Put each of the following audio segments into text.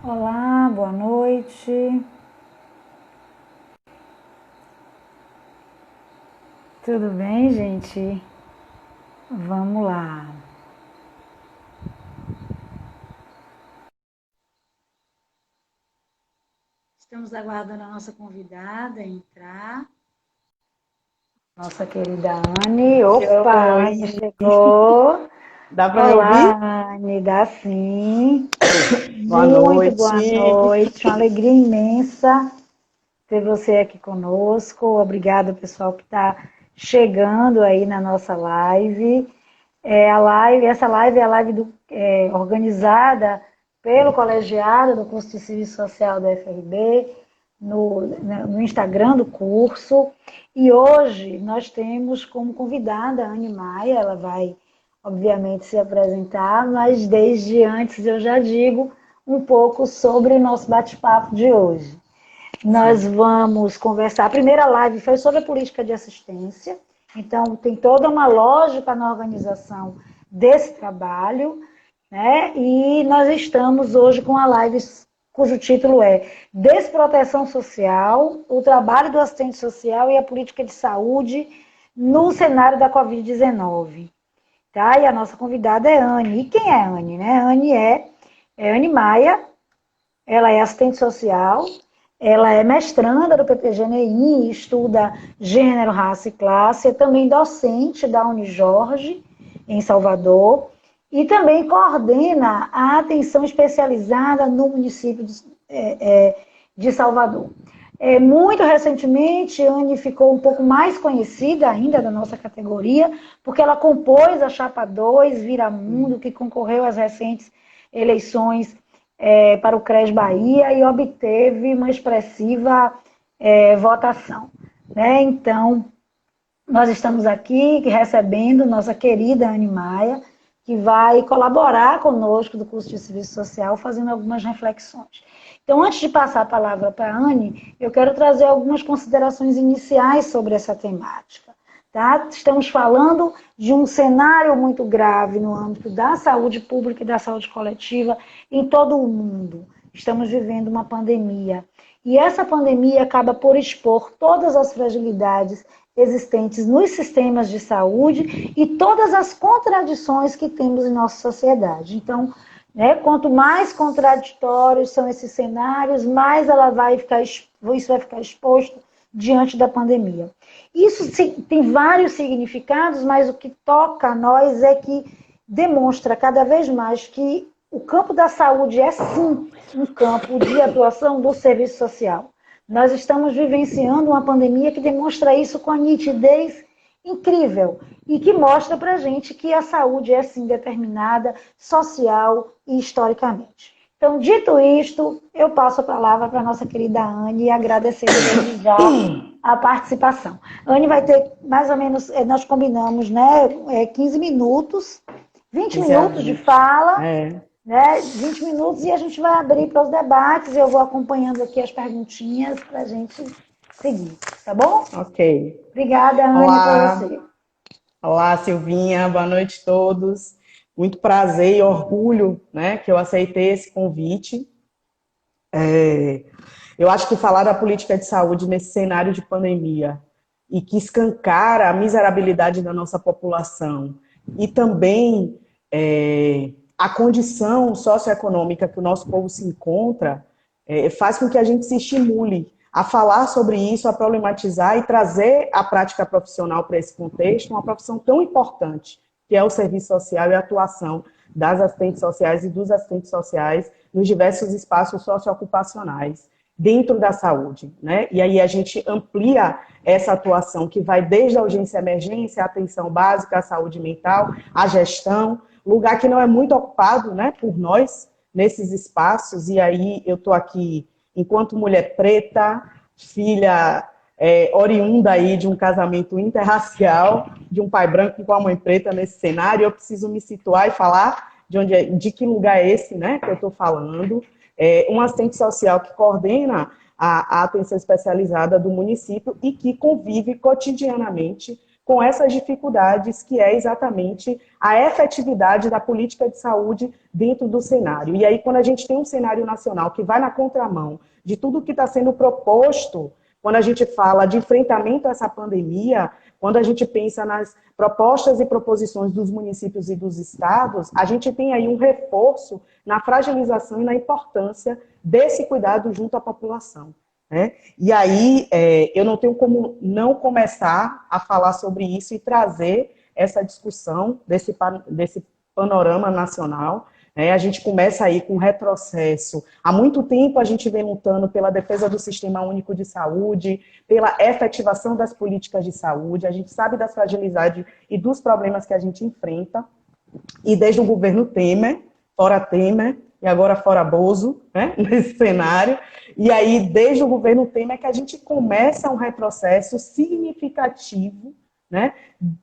Olá, boa noite. Tudo bem, gente? Vamos lá. Estamos aguardando a nossa convidada entrar. Nossa querida Anne. Opa, Anne Oi, chegou. dá para me ouvir? Olá, Anne, dá sim. Boa Muito boa noite. noite. Uma alegria imensa ter você aqui conosco. Obrigada, pessoal, que está chegando aí na nossa live. Essa live é a live organizada pelo colegiado do curso de Serviço Social da FRB, no Instagram do curso. E hoje nós temos como convidada a Anne Maia, ela vai, obviamente, se apresentar, mas desde antes eu já digo um pouco sobre o nosso bate-papo de hoje. Nós Sim, vamos conversar. A primeira live foi sobre a política de assistência, então tem toda uma lógica na organização desse trabalho, né? E nós estamos hoje com a live cujo título é Desproteção Social, o trabalho do assistente social e a política de saúde no cenário da Covid-19. Tá? E a nossa convidada é Anne. E quem é Anne? Né? É Anne Maia, ela é assistente social, ela é mestranda do PPGNI, estuda gênero, raça e classe, é também docente da Unijorge, em Salvador, e também coordena a atenção especializada no município de Salvador. Muito recentemente, Anne ficou um pouco mais conhecida ainda da nossa categoria, porque ela compôs a Chapa 2 Vira Mundo, que concorreu às recentes eleições para o CRES Bahia e obteve uma expressiva votação. Né? Então, nós estamos aqui recebendo nossa querida Anne Maia, que vai colaborar conosco do curso de Serviço Social, fazendo algumas reflexões. Então, antes de passar a palavra para a Anne, eu quero trazer algumas considerações iniciais sobre essa temática. Tá? Estamos falando de um cenário muito grave no âmbito da saúde pública e da saúde coletiva em todo o mundo. Estamos vivendo uma pandemia. E essa pandemia acaba por expor todas as fragilidades existentes nos sistemas de saúde e todas as contradições que temos em nossa sociedade. Então, né, quanto mais contraditórios são esses cenários, mais isso vai ficar exposto diante da pandemia. Isso tem vários significados, mas o que toca a nós é que demonstra cada vez mais que o campo da saúde é sim um campo de atuação do serviço social. Nós estamos vivenciando uma pandemia que demonstra isso com a nitidez incrível e que mostra para a gente que a saúde é sim determinada social e historicamente. Então, dito isto, eu passo a palavra para a nossa querida Anne e agradecendo desde já a participação. A Anne vai ter mais ou menos, nós combinamos, né, 15 minutos, 20 15 a minutos de 20. fala, É, né, 20 minutos e a gente vai abrir para os debates. Eu vou acompanhando aqui as perguntinhas para a gente seguir, tá bom? ok. Obrigada, Anne, para você. Olá, olá, Silvinha, boa noite a todos. Muito prazer e orgulho, né, que eu aceitei esse convite. Eu acho que falar da política de saúde nesse cenário de pandemia e que escancara a miserabilidade da nossa população e também a condição socioeconômica que o nosso povo se encontra faz com que a gente se estimule a falar sobre isso, a problematizar e trazer a prática profissional para esse contexto, uma profissão tão importante, que é o serviço social e a atuação das assistentes sociais e dos assistentes sociais nos diversos espaços socioocupacionais dentro da saúde, né? E aí a gente amplia essa atuação que vai desde a urgência e emergência, a atenção básica, a saúde mental, a gestão, lugar que não é muito ocupado, né, por nós nesses espaços. E aí eu estou aqui enquanto mulher preta, filha oriunda aí de um casamento interracial, de um pai branco com a mãe preta nesse cenário. Eu preciso me situar e falar de que lugar é esse, né, que eu estou falando. Um assistente social que coordena a atenção especializada do município e que convive cotidianamente com essas dificuldades, que é exatamente a efetividade da política de saúde dentro do cenário. E aí, quando a gente tem um cenário nacional que vai na contramão de tudo que está sendo proposto, quando a gente fala de enfrentamento a essa pandemia, quando a gente pensa nas propostas e proposições dos municípios e dos estados, a gente tem aí um reforço na fragilização e na importância desse cuidado junto à população, né? E aí, eu não tenho como não começar a falar sobre isso e trazer essa discussão desse panorama nacional, né? A gente começa aí com retrocesso. Há muito tempo a gente vem lutando pela defesa do Sistema Único de Saúde, pela efetivação das políticas de saúde, a gente sabe das fragilidades e dos problemas que a gente enfrenta, e desde o governo Temer, e agora fora Bozo, né, nesse cenário. E aí, desde o governo Temer, que a gente começa um retrocesso significativo, né,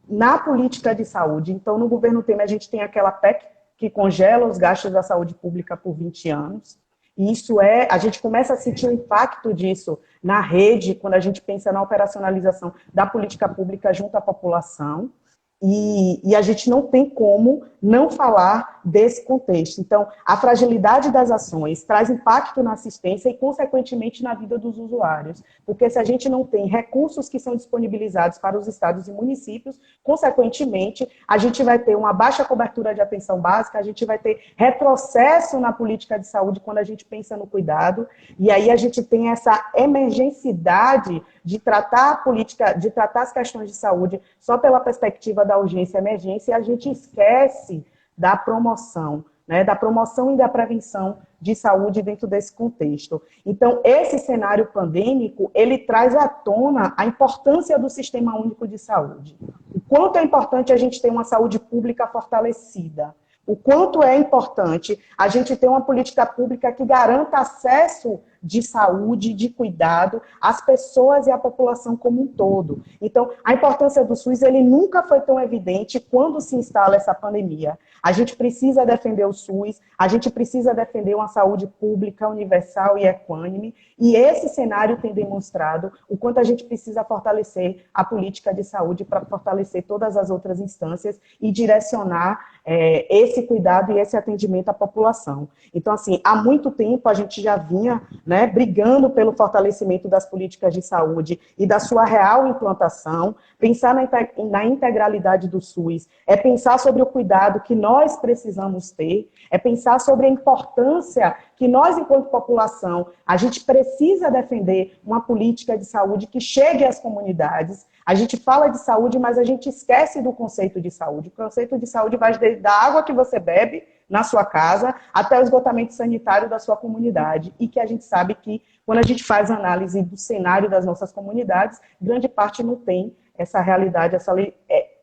na política de saúde. Então, no governo Temer, a gente tem aquela PEC que congela os gastos da saúde pública por 20 anos. E isso a gente começa a sentir o impacto disso na rede, quando a gente pensa na operacionalização da política pública junto à população. E a gente não tem como não falar desse contexto. Então, a fragilidade das ações traz impacto na assistência e, consequentemente, na vida dos usuários. Porque se a gente não tem recursos que são disponibilizados para os estados e municípios, consequentemente, a gente vai ter uma baixa cobertura de atenção básica, a gente vai ter retrocesso na política de saúde quando a gente pensa no cuidado, e aí a gente tem essa emergenciedade de tratar a política, de tratar as questões de saúde só pela perspectiva da urgência e emergência, e a gente esquece da promoção, né, da promoção e da prevenção de saúde dentro desse contexto. Então, esse cenário pandêmico, ele traz à tona a importância do Sistema Único de Saúde. O quanto é importante a gente ter uma saúde pública fortalecida. O quanto é importante a gente ter uma política pública que garanta acesso de saúde, de cuidado às pessoas e à população como um todo. Então, a importância do SUS, ele nunca foi tão evidente quando se instala essa pandemia. A gente precisa defender o SUS, a gente precisa defender uma saúde pública, universal e equânime, e esse cenário tem demonstrado o quanto a gente precisa fortalecer a política de saúde para fortalecer todas as outras instâncias e direcionar esse cuidado e esse atendimento à população. Então, assim, há muito tempo a gente já vinha, né, brigando pelo fortalecimento das políticas de saúde e da sua real implantação. Pensar na integralidade do SUS é pensar sobre o cuidado que nós precisamos ter, é pensar sobre a importância que nós, enquanto população, a gente precisa defender uma política de saúde que chegue às comunidades. A gente fala de saúde, mas a gente esquece do conceito de saúde. O conceito de saúde vai desde da água que você bebe na sua casa até o esgotamento sanitário da sua comunidade. E que a gente sabe que, quando a gente faz análise do cenário das nossas comunidades, grande parte não tem essa realidade,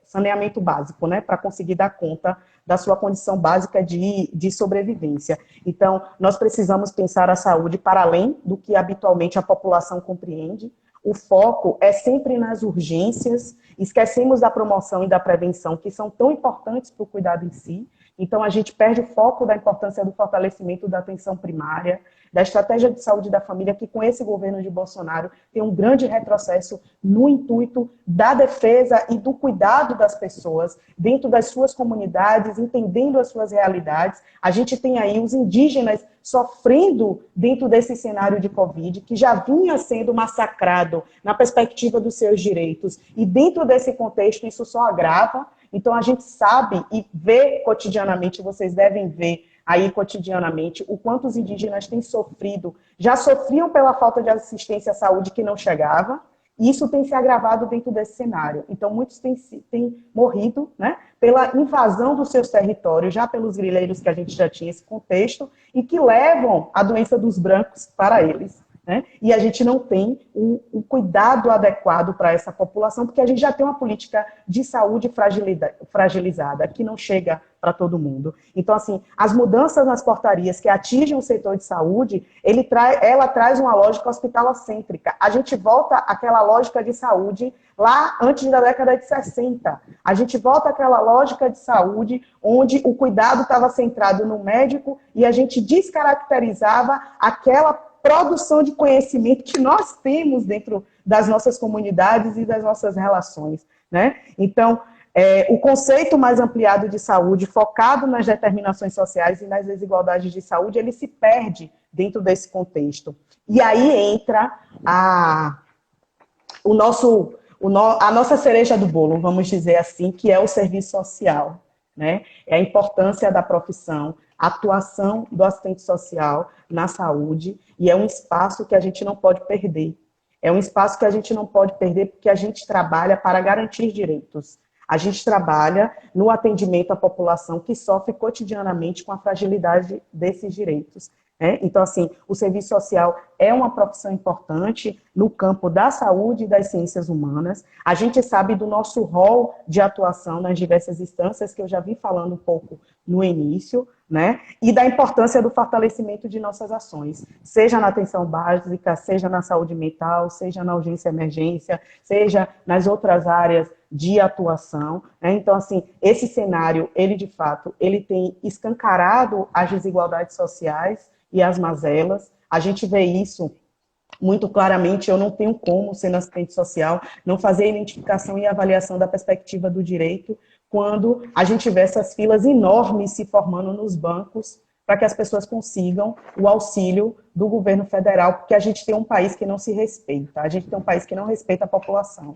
saneamento básico, né, para conseguir dar conta da sua condição básica de sobrevivência. Então, nós precisamos pensar a saúde para além do que habitualmente a população compreende. O foco é sempre nas urgências, esquecemos da promoção e da prevenção, que são tão importantes para o cuidado em si. Então, a gente perde o foco da importância do fortalecimento da atenção primária, da estratégia de saúde da família, que com esse governo de Bolsonaro tem um grande retrocesso no intuito da defesa e do cuidado das pessoas dentro das suas comunidades, entendendo as suas realidades. A gente tem aí os indígenas sofrendo dentro desse cenário de Covid, que já vinha sendo massacrado na perspectiva dos seus direitos. E dentro desse contexto, isso só agrava. Então, a gente sabe e vê cotidianamente, vocês devem ver aí cotidianamente, o quanto os indígenas têm sofrido, já sofriam pela falta de assistência à saúde que não chegava, e isso tem se agravado dentro desse cenário. Então, muitos têm morrido, né, pela invasão dos seus territórios, já pelos grileiros, que a gente já tinha esse contexto, e que levam a doença dos brancos para eles. Né? E a gente não tem o cuidado adequado para essa população, porque a gente já tem uma política de saúde fragilizada, que não chega para todo mundo. Então, assim, as mudanças nas portarias que atingem o setor de saúde, ela traz uma lógica hospitalocêntrica. A gente volta àquela lógica de saúde lá antes da década de 60. A gente volta àquela lógica de saúde onde o cuidado estava centrado no médico e a gente descaracterizava aquela produção de conhecimento que nós temos dentro das nossas comunidades e das nossas relações. né? Então, o conceito mais ampliado de saúde, focado nas determinações sociais e nas desigualdades de saúde, ele se perde dentro desse contexto. E aí entra a nossa cereja do bolo, vamos dizer assim, que é o serviço social, né? É a importância da profissão, a atuação do assistente social na saúde, e é um espaço que a gente não pode perder. É um espaço que a gente não pode perder porque a gente trabalha para garantir direitos. A gente trabalha no atendimento à população que sofre cotidianamente com a fragilidade desses direitos. Então, assim, o serviço social é uma profissão importante no campo da saúde e das ciências humanas. A gente sabe do nosso rol de atuação nas diversas instâncias, que eu já vim falando um pouco no início, né? E da importância do fortalecimento de nossas ações, seja na atenção básica, seja na saúde mental, seja na urgência e emergência, seja nas outras áreas de atuação, né? Então, assim, esse cenário, ele de fato, ele tem escancarado as desigualdades sociais e as mazelas. A gente vê isso muito claramente. Eu não tenho como, sendo assistente social, não fazer a identificação e avaliação da perspectiva do direito quando a gente vê essas filas enormes se formando nos bancos para que as pessoas consigam o auxílio do governo federal, porque a gente tem um país que não se respeita, a gente tem um país que não respeita a população.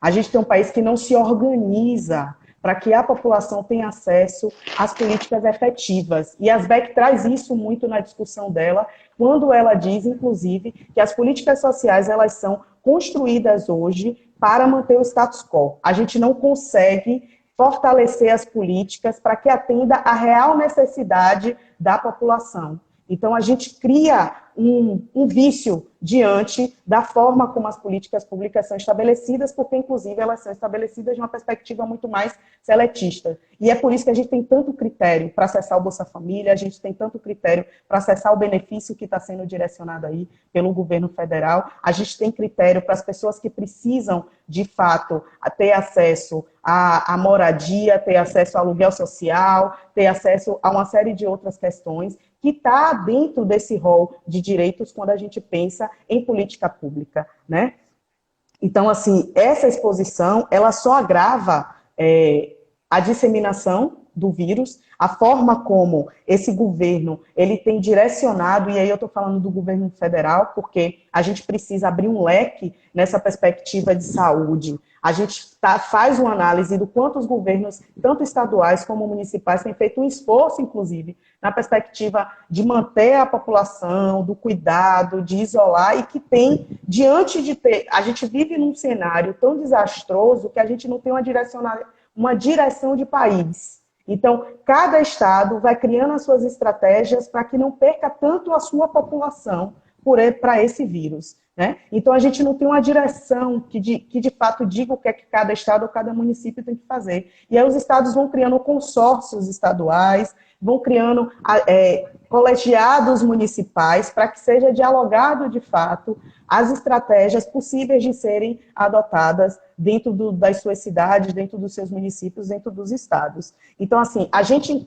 A gente tem um país que não se organiza para que a população tenha acesso às políticas efetivas. E a Asbeck traz isso muito na discussão dela, quando ela diz, inclusive, que as políticas sociais elas são construídas hoje para manter o status quo. A gente não consegue fortalecer as políticas para que atenda à real necessidade da população. Então, a gente cria um vício diante da forma como as políticas públicas são estabelecidas, porque, inclusive, elas são estabelecidas de uma perspectiva muito mais seletista. E é por isso que a gente tem tanto critério para acessar o Bolsa Família, a gente tem tanto critério para acessar o benefício que está sendo direcionado aí pelo governo federal, a gente tem critério para as pessoas que precisam, de fato, ter acesso à moradia, ter acesso ao aluguel social, ter acesso a uma série de outras questões, que está dentro desse rol de direitos quando a gente pensa em política pública, né? Então, assim, essa exposição, ela só agrava a disseminação do vírus, a forma como esse governo, ele tem direcionado, e aí eu estou falando do governo federal, porque a gente precisa abrir um leque nessa perspectiva de saúde. A gente faz uma análise do quanto os governos, tanto estaduais como municipais, têm feito um esforço, inclusive, na perspectiva de manter a população, do cuidado, de isolar, e que tem, diante de ter... A gente vive num cenário tão desastroso que a gente não tem uma direção de país. Então, cada estado vai criando as suas estratégias para que não perca tanto a sua população para esse vírus, né? Então, a gente não tem uma direção que de fato diga o que é que cada estado ou cada município tem que fazer. E aí os estados vão criando consórcios estaduais, vão criando colegiados municipais para que seja dialogado, de fato, as estratégias possíveis de serem adotadas dentro das suas cidades, dentro dos seus municípios, dentro dos estados. Então, assim,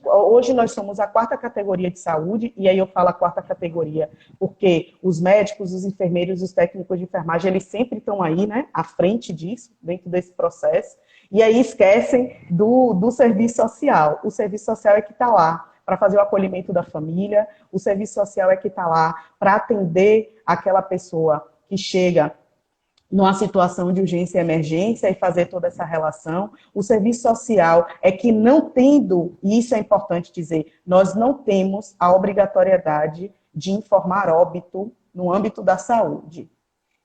hoje nós somos a 4ª categoria de saúde, e aí eu falo a 4ª categoria porque os médicos, os enfermeiros, os técnicos de enfermagem, eles sempre estão aí, né, à frente disso, dentro desse processo, e aí esquecem do serviço social. O serviço social é que está lá para fazer o acolhimento da família, o serviço social é que está lá para atender aquela pessoa que chega numa situação de urgência e emergência e fazer toda essa relação. O serviço social é que não tendo, e isso é importante dizer, nós não temos a obrigatoriedade de informar óbito no âmbito da saúde.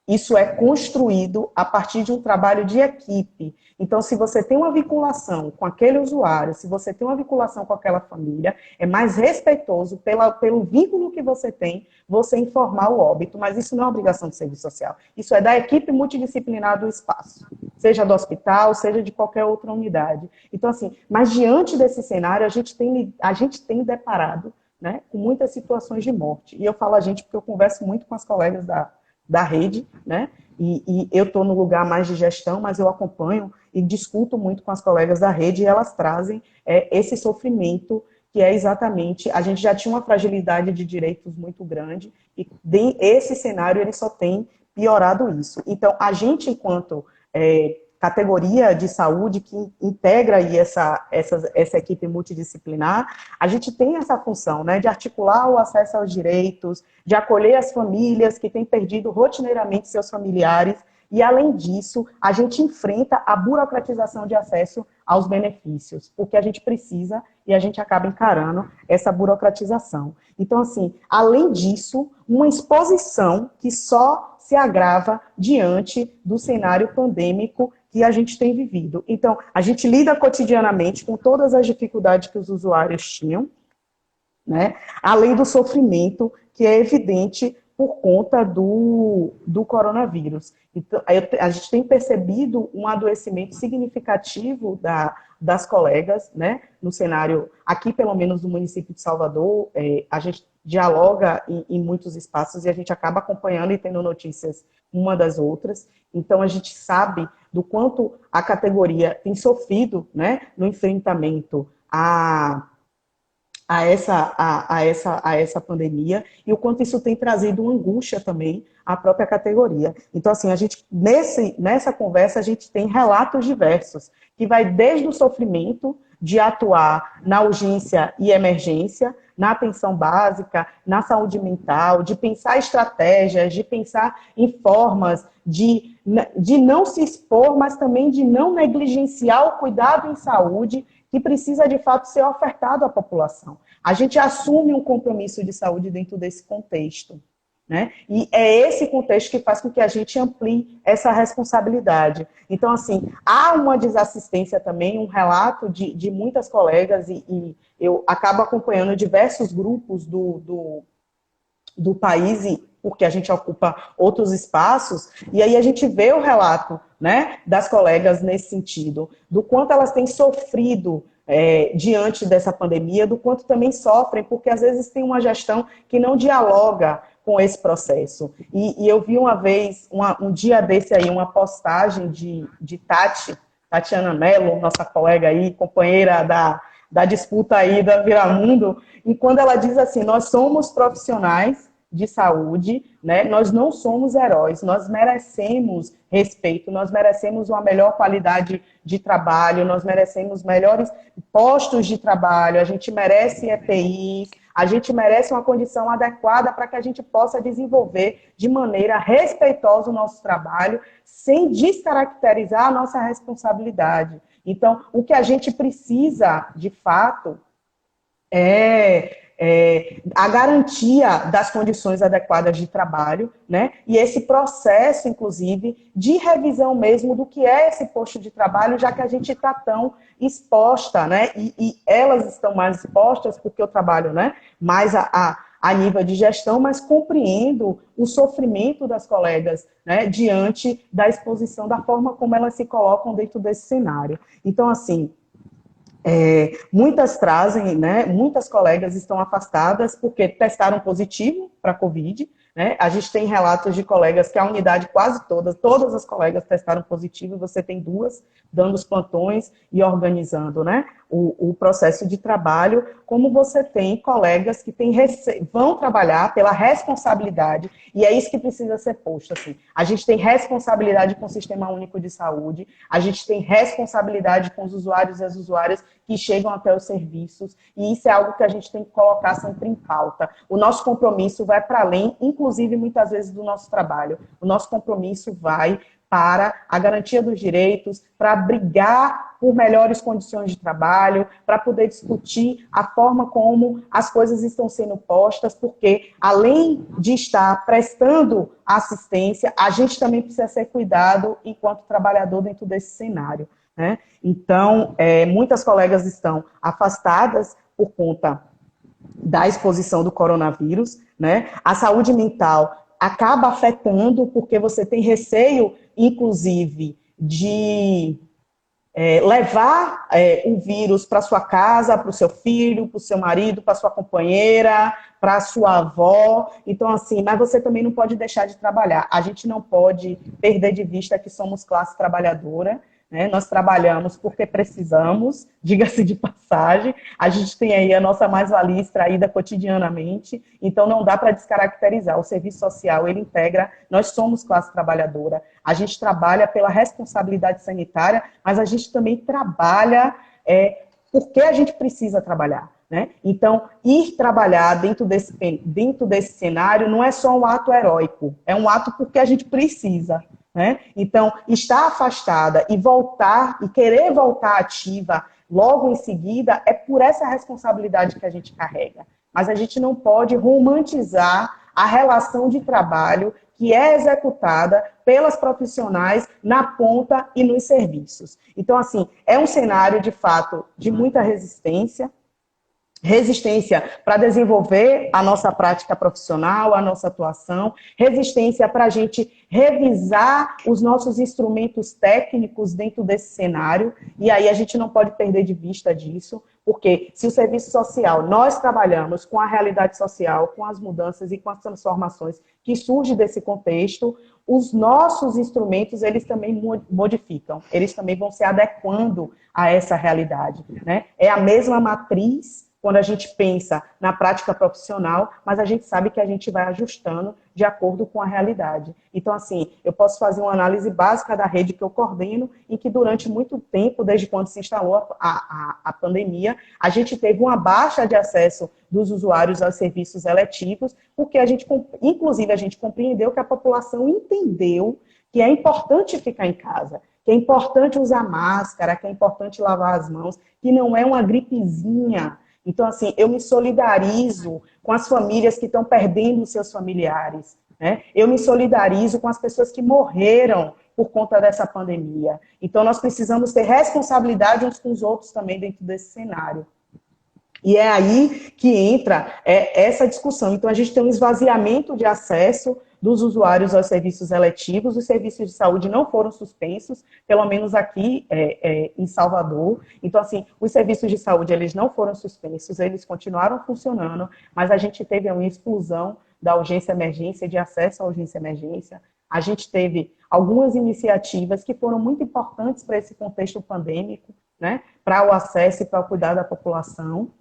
Isso é construído a partir de um trabalho de equipe. Então, se você tem uma vinculação com aquele usuário, se você tem uma vinculação com aquela família, é mais respeitoso pelo vínculo que você tem, você informar o óbito, mas isso não é obrigação do serviço social. Isso é da equipe multidisciplinar do espaço, seja do hospital, seja de qualquer outra unidade. Então, assim, mas diante desse cenário, a gente tem deparado, né, com muitas situações de morte. E eu falo a gente porque eu converso muito com as colegas da rede, né? E eu estou no lugar mais de gestão, mas eu acompanho e discuto muito com as colegas da rede e elas trazem esse sofrimento que é exatamente, a gente já tinha uma fragilidade de direitos muito grande e esse cenário ele só tem piorado isso. Então, a gente, enquanto categoria de saúde que integra aí essa equipe multidisciplinar, a gente tem essa função, né, de articular o acesso aos direitos, de acolher as famílias que têm perdido rotineiramente seus familiares, e, além disso, a gente enfrenta a burocratização de acesso aos benefícios, porque a gente precisa e a gente acaba encarando essa burocratização. Então, assim, além disso, uma exposição que só se agrava diante do cenário pandêmico que a gente tem vivido. Então, a gente lida cotidianamente com todas as dificuldades que os usuários tinham, né? Além do sofrimento que é evidente por conta do coronavírus. Então, a gente tem percebido um adoecimento significativo das colegas, né, no cenário, aqui pelo menos no município de Salvador, a gente dialoga em muitos espaços e a gente acaba acompanhando e tendo notícias uma das outras. Então, a gente sabe do quanto a categoria tem sofrido, né, no enfrentamento a essa pandemia, e o quanto isso tem trazido uma angústia também à própria categoria. Então, assim, a gente, nessa conversa, a gente tem relatos diversos, que vai desde o sofrimento de atuar na urgência e emergência, na atenção básica, na saúde mental, de pensar estratégias, de pensar em formas de não se expor, mas também de não negligenciar o cuidado em saúde, que precisa, de fato, ser ofertado à população. A gente assume um compromisso de saúde dentro desse contexto, né? E é esse contexto que faz com que a gente amplie essa responsabilidade. Então, assim, há uma desassistência também, um relato de muitas colegas, e eu acabo acompanhando diversos grupos do país, porque a gente ocupa outros espaços, e aí a gente vê o relato, né, das colegas nesse sentido, do quanto elas têm sofrido diante dessa pandemia, do quanto também sofrem, porque às vezes tem uma gestão que não dialoga com esse processo. E eu vi uma vez, um dia desse aí, uma postagem de Tatiana Mello, nossa colega aí, companheira da disputa aí da Viramundo, e quando ela diz assim, nós somos profissionais de saúde, né? Nós não somos heróis, nós merecemos respeito, nós merecemos uma melhor qualidade de trabalho, nós merecemos melhores postos de trabalho, a gente merece EPIs, a gente merece uma condição adequada para que a gente possa desenvolver de maneira respeitosa o nosso trabalho, sem descaracterizar a nossa responsabilidade. Então, o que a gente precisa, de fato, é a garantia das condições adequadas de trabalho, né? E esse processo, inclusive, de revisão mesmo do que é esse posto de trabalho, já que a gente está tão exposta, né? E elas estão mais expostas porque eu trabalho, né, mais a nível de gestão, mas compreendo o sofrimento das colegas, né, diante da exposição, da forma como elas se colocam dentro desse cenário. Então, assim, muitas trazem, né, muitas colegas estão afastadas porque testaram positivo para a Covid, né? A gente tem relatos de colegas que a unidade quase todas as colegas testaram positivo, e você tem duas dando os plantões e organizando, né, o processo de trabalho, como você tem colegas que vão trabalhar pela responsabilidade, e é isso que precisa ser posto. Assim. A gente tem responsabilidade com o Sistema Único de Saúde, a gente tem responsabilidade com os usuários e as usuárias que chegam até os serviços, e isso é algo que a gente tem que colocar sempre em pauta. O nosso compromisso vai para além, inclusive, muitas vezes, do nosso trabalho. O nosso compromisso vai para a garantia dos direitos, para brigar por melhores condições de trabalho, para poder discutir a forma como as coisas estão sendo postas, porque, além de estar prestando assistência, a gente também precisa ser cuidado enquanto trabalhador dentro desse cenário, né? Então, muitas colegas estão afastadas por conta da exposição do coronavírus, né? A saúde mental acaba afetando, porque você tem receio, inclusive, de levar o vírus para sua casa, para o seu filho, para o seu marido, para sua companheira, para a sua avó. Então, assim, mas você também não pode deixar de trabalhar. A gente não pode perder de vista que somos classe trabalhadora, né? Nós trabalhamos porque precisamos, diga-se de passagem, a gente tem aí a nossa mais-valia extraída cotidianamente, então não dá para descaracterizar. O serviço social, ele integra, nós somos classe trabalhadora, a gente trabalha pela responsabilidade sanitária, mas a gente também trabalha porque a gente precisa trabalhar, né? Então, ir trabalhar dentro desse cenário não é só um ato heróico, é um ato porque a gente precisa, né? Então, estar afastada e voltar, e querer voltar ativa logo em seguida, é por essa responsabilidade que a gente carrega. Mas a gente não pode romantizar a relação de trabalho que é executada pelas profissionais na ponta e nos serviços. Então, assim, é um cenário, de fato, de muita resistência para desenvolver a nossa prática profissional, a nossa atuação, resistência para a gente revisar os nossos instrumentos técnicos dentro desse cenário, e aí a gente não pode perder de vista disso, porque se o serviço social, nós trabalhamos com a realidade social, com as mudanças e com as transformações que surgem desse contexto, os nossos instrumentos, eles também modificam, eles também vão se adequando a essa realidade, né? É a mesma matriz quando a gente pensa na prática profissional, mas a gente sabe que a gente vai ajustando de acordo com a realidade. Então, assim, eu posso fazer uma análise básica da rede que eu coordeno, em que durante muito tempo, desde quando se instalou a pandemia, a gente teve uma baixa de acesso dos usuários aos serviços eletivos, porque inclusive, a gente compreendeu que a população entendeu que é importante ficar em casa, que é importante usar máscara, que é importante lavar as mãos, que não é uma gripezinha. Então, assim, eu me solidarizo com as famílias que estão perdendo seus familiares, né? Eu me solidarizo com as pessoas que morreram por conta dessa pandemia. Então, nós precisamos ter responsabilidade uns com os outros também dentro desse cenário. E é aí que entra essa discussão. Então, a gente tem um esvaziamento de acesso dos usuários aos serviços eletivos. Os serviços de saúde não foram suspensos, pelo menos aqui em Salvador. Então, assim, os serviços de saúde, eles não foram suspensos, eles continuaram funcionando, mas a gente teve uma exclusão da urgência-emergência, de acesso à urgência-emergência. A gente teve algumas iniciativas que foram muito importantes para esse contexto pandêmico, né, para o acesso e para o cuidado da população.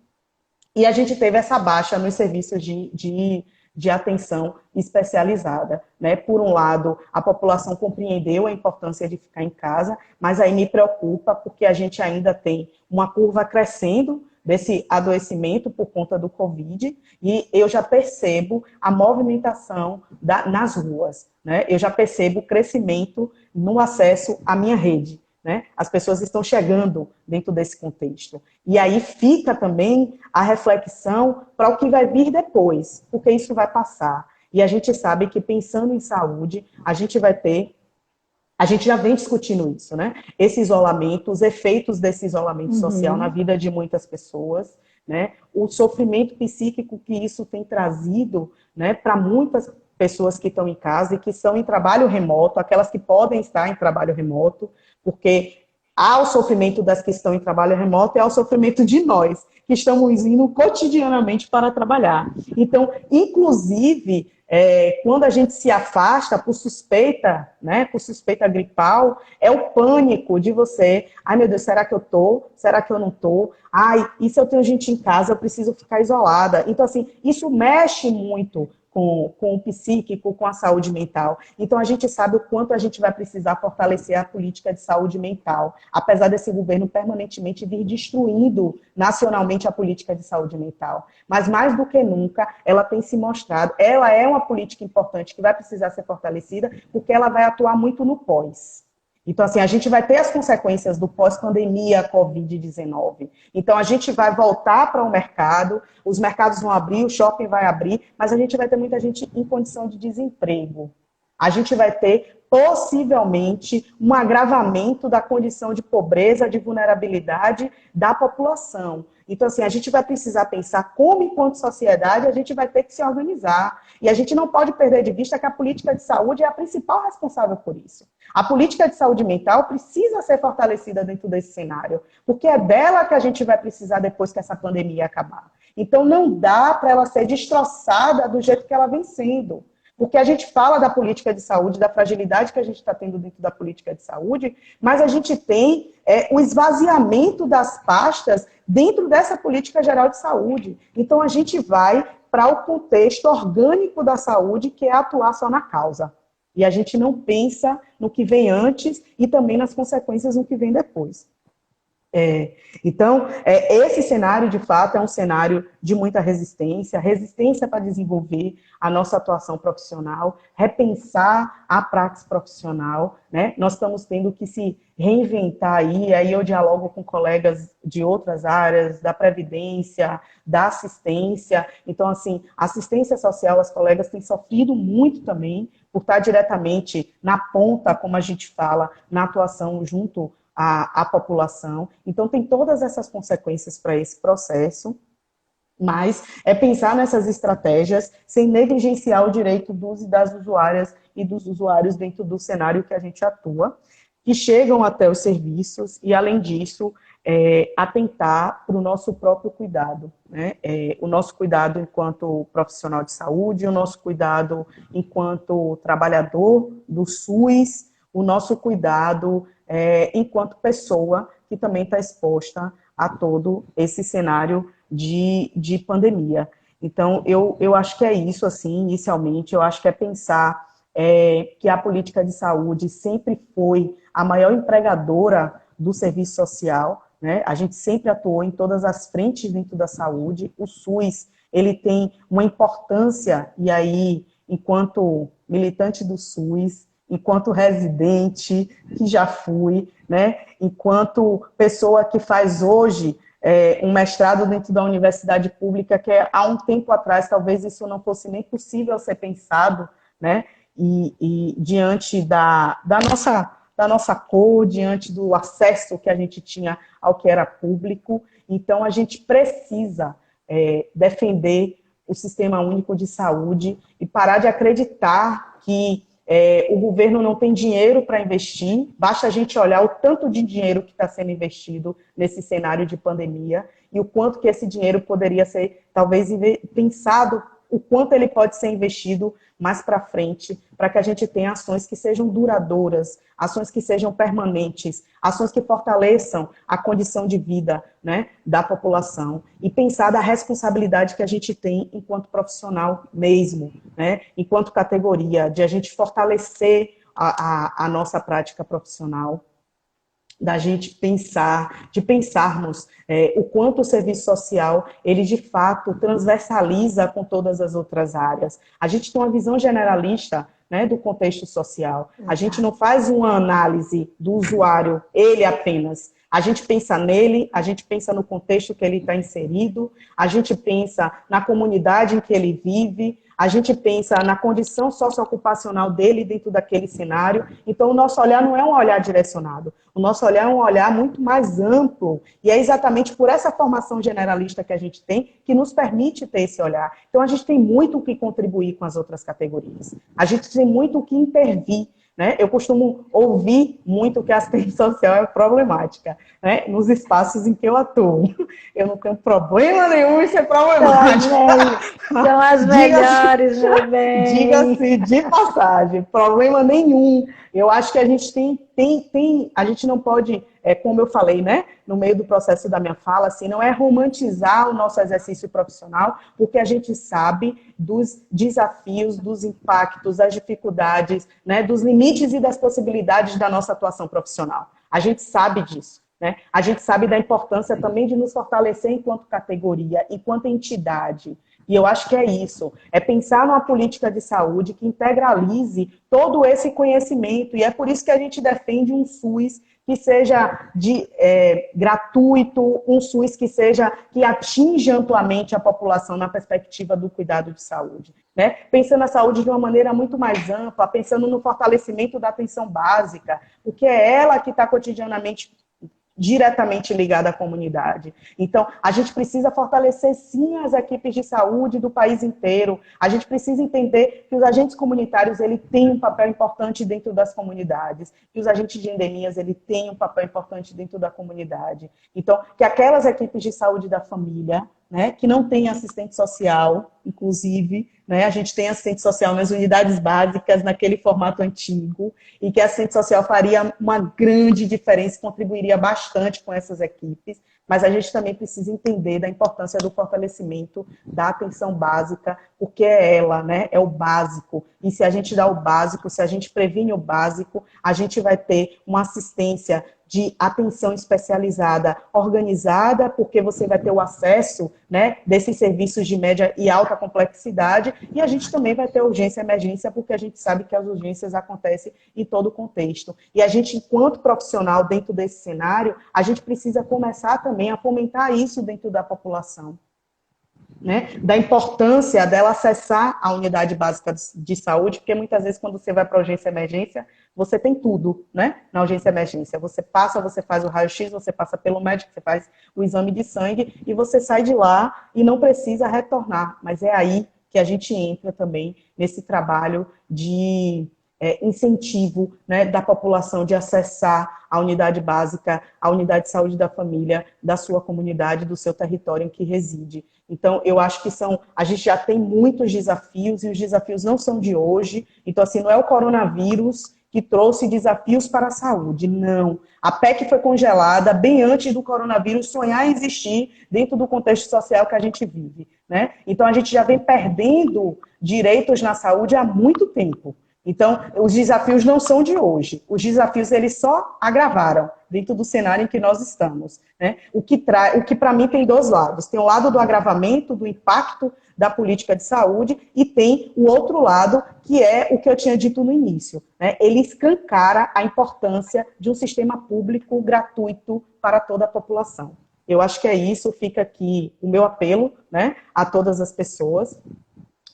E a gente teve essa baixa nos serviços de atenção especializada, né? Por um lado, a população compreendeu a importância de ficar em casa, mas aí me preocupa porque a gente ainda tem uma curva crescendo desse adoecimento por conta do Covid, e eu já percebo a movimentação nas ruas, né? Eu já percebo o crescimento no acesso à minha rede, né? As pessoas estão chegando dentro desse contexto. E aí fica também a reflexão para o que vai vir depois, porque isso vai passar. E a gente sabe que, pensando em saúde, a gente já vem discutindo isso, né? Esse isolamento, os efeitos desse isolamento social na vida de muitas pessoas, né? O sofrimento psíquico que isso tem trazido, né, para muitas pessoas que estão em casa e que estão em trabalho remoto, aquelas que podem estar em trabalho remoto, porque há o sofrimento das que estão em trabalho remoto e há o sofrimento de nós, que estamos indo cotidianamente para trabalhar. Então, inclusive, quando a gente se afasta por suspeita, né, por suspeita gripal, é o pânico de você, ai meu Deus, será que eu tô? Será que eu não tô? Ai, e se eu tenho gente em casa, eu preciso ficar isolada. Então, assim, isso mexe muito com o psíquico, com a saúde mental. Então, a gente sabe o quanto a gente vai precisar fortalecer a política de saúde mental, apesar desse governo permanentemente vir destruindo nacionalmente a política de saúde mental. Mas, mais do que nunca, ela tem se mostrado, ela é uma política importante que vai precisar ser fortalecida, porque ela vai atuar muito no pós. Então, assim, a gente vai ter as consequências do pós-pandemia Covid-19. Então, a gente vai voltar para o mercado, os mercados vão abrir, o shopping vai abrir, mas a gente vai ter muita gente em condição de desemprego. A gente vai ter, possivelmente, um agravamento da condição de pobreza, de vulnerabilidade da população. Então, assim, a gente vai precisar pensar como, enquanto sociedade, a gente vai ter que se organizar. E a gente não pode perder de vista que a política de saúde é a principal responsável por isso. A política de saúde mental precisa ser fortalecida dentro desse cenário, porque é dela que a gente vai precisar depois que essa pandemia acabar. Então, não dá para ela ser destroçada do jeito que ela vem sendo. Porque a gente fala da política de saúde, da fragilidade que a gente está tendo dentro da política de saúde, mas a gente tem o esvaziamento das pastas dentro dessa política geral de saúde. Então, a gente vai para o contexto orgânico da saúde, que é atuar só na causa. E a gente não pensa no que vem antes e também nas consequências no que vem depois. Então, esse cenário, de fato, é um cenário de muita resistência, resistência para desenvolver a nossa atuação profissional, repensar a prática profissional, né? Nós estamos tendo que se reinventar aí eu dialogo com colegas de outras áreas, da previdência, da assistência. Então, assim, assistência social, as colegas têm sofrido muito também por estar diretamente na ponta, como a gente fala, na atuação junto à população. Então, tem todas essas consequências para esse processo, mas é pensar nessas estratégias sem negligenciar o direito dos e das usuárias e dos usuários dentro do cenário que a gente atua, que chegam até os serviços e, além disso, atentar para o nosso próprio cuidado, né? O nosso cuidado enquanto profissional de saúde, o nosso cuidado enquanto trabalhador do SUS, o nosso cuidado enquanto pessoa que também está exposta a todo esse cenário de pandemia. Então, eu acho que é isso, assim, inicialmente, eu acho que é pensar que a política de saúde sempre foi a maior empregadora do serviço social, né? A gente sempre atuou em todas as frentes dentro da saúde. O SUS, ele tem uma importância, e aí, enquanto militante do SUS, enquanto residente, que já fui, né? Enquanto pessoa que faz hoje um mestrado dentro da universidade pública, que há um tempo atrás talvez isso não fosse nem possível ser pensado, né? E diante da nossa cor, diante do acesso que a gente tinha ao que era público, então a gente precisa defender o Sistema Único de Saúde e parar de acreditar que o governo não tem dinheiro para investir, basta a gente olhar o tanto de dinheiro que está sendo investido nesse cenário de pandemia e o quanto que esse dinheiro poderia ser, talvez, pensado, o quanto ele pode ser investido mais para frente, para que a gente tenha ações que sejam duradouras, ações que sejam permanentes, ações que fortaleçam a condição de vida, né, da população, e pensar da responsabilidade que a gente tem enquanto profissional mesmo, né, enquanto categoria, de a gente fortalecer a nossa prática profissional, da gente pensar, de pensarmos o quanto o serviço social, ele de fato transversaliza com todas as outras áreas. A gente tem uma visão generalista, né, do contexto social. A gente não faz uma análise do usuário, ele apenas. A gente pensa nele, a gente pensa no contexto que ele está inserido, a gente pensa na comunidade em que ele vive, a gente pensa na condição socioocupacional dele dentro daquele cenário. Então, o nosso olhar não é um olhar direcionado. O nosso olhar é um olhar muito mais amplo. E é exatamente por essa formação generalista que a gente tem que nos permite ter esse olhar. Então, a gente tem muito o que contribuir com as outras categorias. A gente tem muito o que intervir. Né? Eu costumo ouvir muito que a assistência social é problemática, né? Nos espaços em que eu atuo. Eu não tenho problema nenhum em ser problemática. São as melhores, meu bem. Diga-se de passagem, problema nenhum. Eu acho que a gente a gente não pode, como eu falei, né, no meio do processo da minha fala, assim, não é romantizar o nosso exercício profissional, porque a gente sabe dos desafios, dos impactos, das dificuldades, né, dos limites e das possibilidades da nossa atuação profissional. A gente sabe disso. Né? A gente sabe da importância também de nos fortalecer enquanto categoria, enquanto entidade. E eu acho que é isso, é pensar numa política de saúde que integralize todo esse conhecimento, e é por isso que a gente defende um SUS que seja gratuito, um SUS que atinja amplamente a população na perspectiva do cuidado de saúde. Né? Pensando na saúde de uma maneira muito mais ampla, pensando no fortalecimento da atenção básica, porque é ela que está cotidianamente diretamente ligada à comunidade. Então, a gente precisa fortalecer, sim, as equipes de saúde do país inteiro. A gente precisa entender que os agentes comunitários, ele têm um papel importante dentro das comunidades, que os agentes de endemias, ele têm um papel importante dentro da comunidade. Então, que aquelas equipes de saúde da família, né, que não tem assistente social, inclusive, né, a gente tem assistente social nas unidades básicas, naquele formato antigo, e que a assistente social faria uma grande diferença, contribuiria bastante com essas equipes, mas a gente também precisa entender da importância do fortalecimento da atenção básica, porque é ela, né, é o básico, e se a gente dá o básico, se a gente previne o básico, a gente vai ter uma assistência de atenção especializada, organizada, porque você vai ter o acesso, né, desses serviços de média e alta complexidade, e a gente também vai ter urgência e emergência, porque a gente sabe que as urgências acontecem em todo o contexto. E a gente, enquanto profissional dentro desse cenário, a gente precisa começar também a fomentar isso dentro da população. Né, da importância dela acessar a unidade básica de saúde, porque muitas vezes quando você vai para a urgência e emergência, você tem tudo, né, na urgência e emergência. Você passa, você faz o raio-x, você passa pelo médico, você faz o exame de sangue e você sai de lá e não precisa retornar. Mas é aí que a gente entra também nesse trabalho de incentivo, né, da população de acessar a unidade básica, a unidade de saúde da família, da sua comunidade, do seu território em que reside. Então, eu acho que a gente já tem muitos desafios, e os desafios não são de hoje. Então, assim, não é o coronavírus que trouxe desafios para a saúde, não. A PEC foi congelada bem antes do coronavírus sonhar em existir dentro do contexto social que a gente vive, né? Então, a gente já vem perdendo direitos na saúde há muito tempo. Então, os desafios não são de hoje. Os desafios, eles só agravaram dentro do cenário em que nós estamos, né? O que para mim tem dois lados. Tem o lado do agravamento, do impacto da política de saúde, e tem o outro lado, que é o que eu tinha dito no início, né? Ele escancara a importância de um sistema público gratuito para toda a população. Eu acho que é isso, fica aqui o meu apelo, né, a todas as pessoas,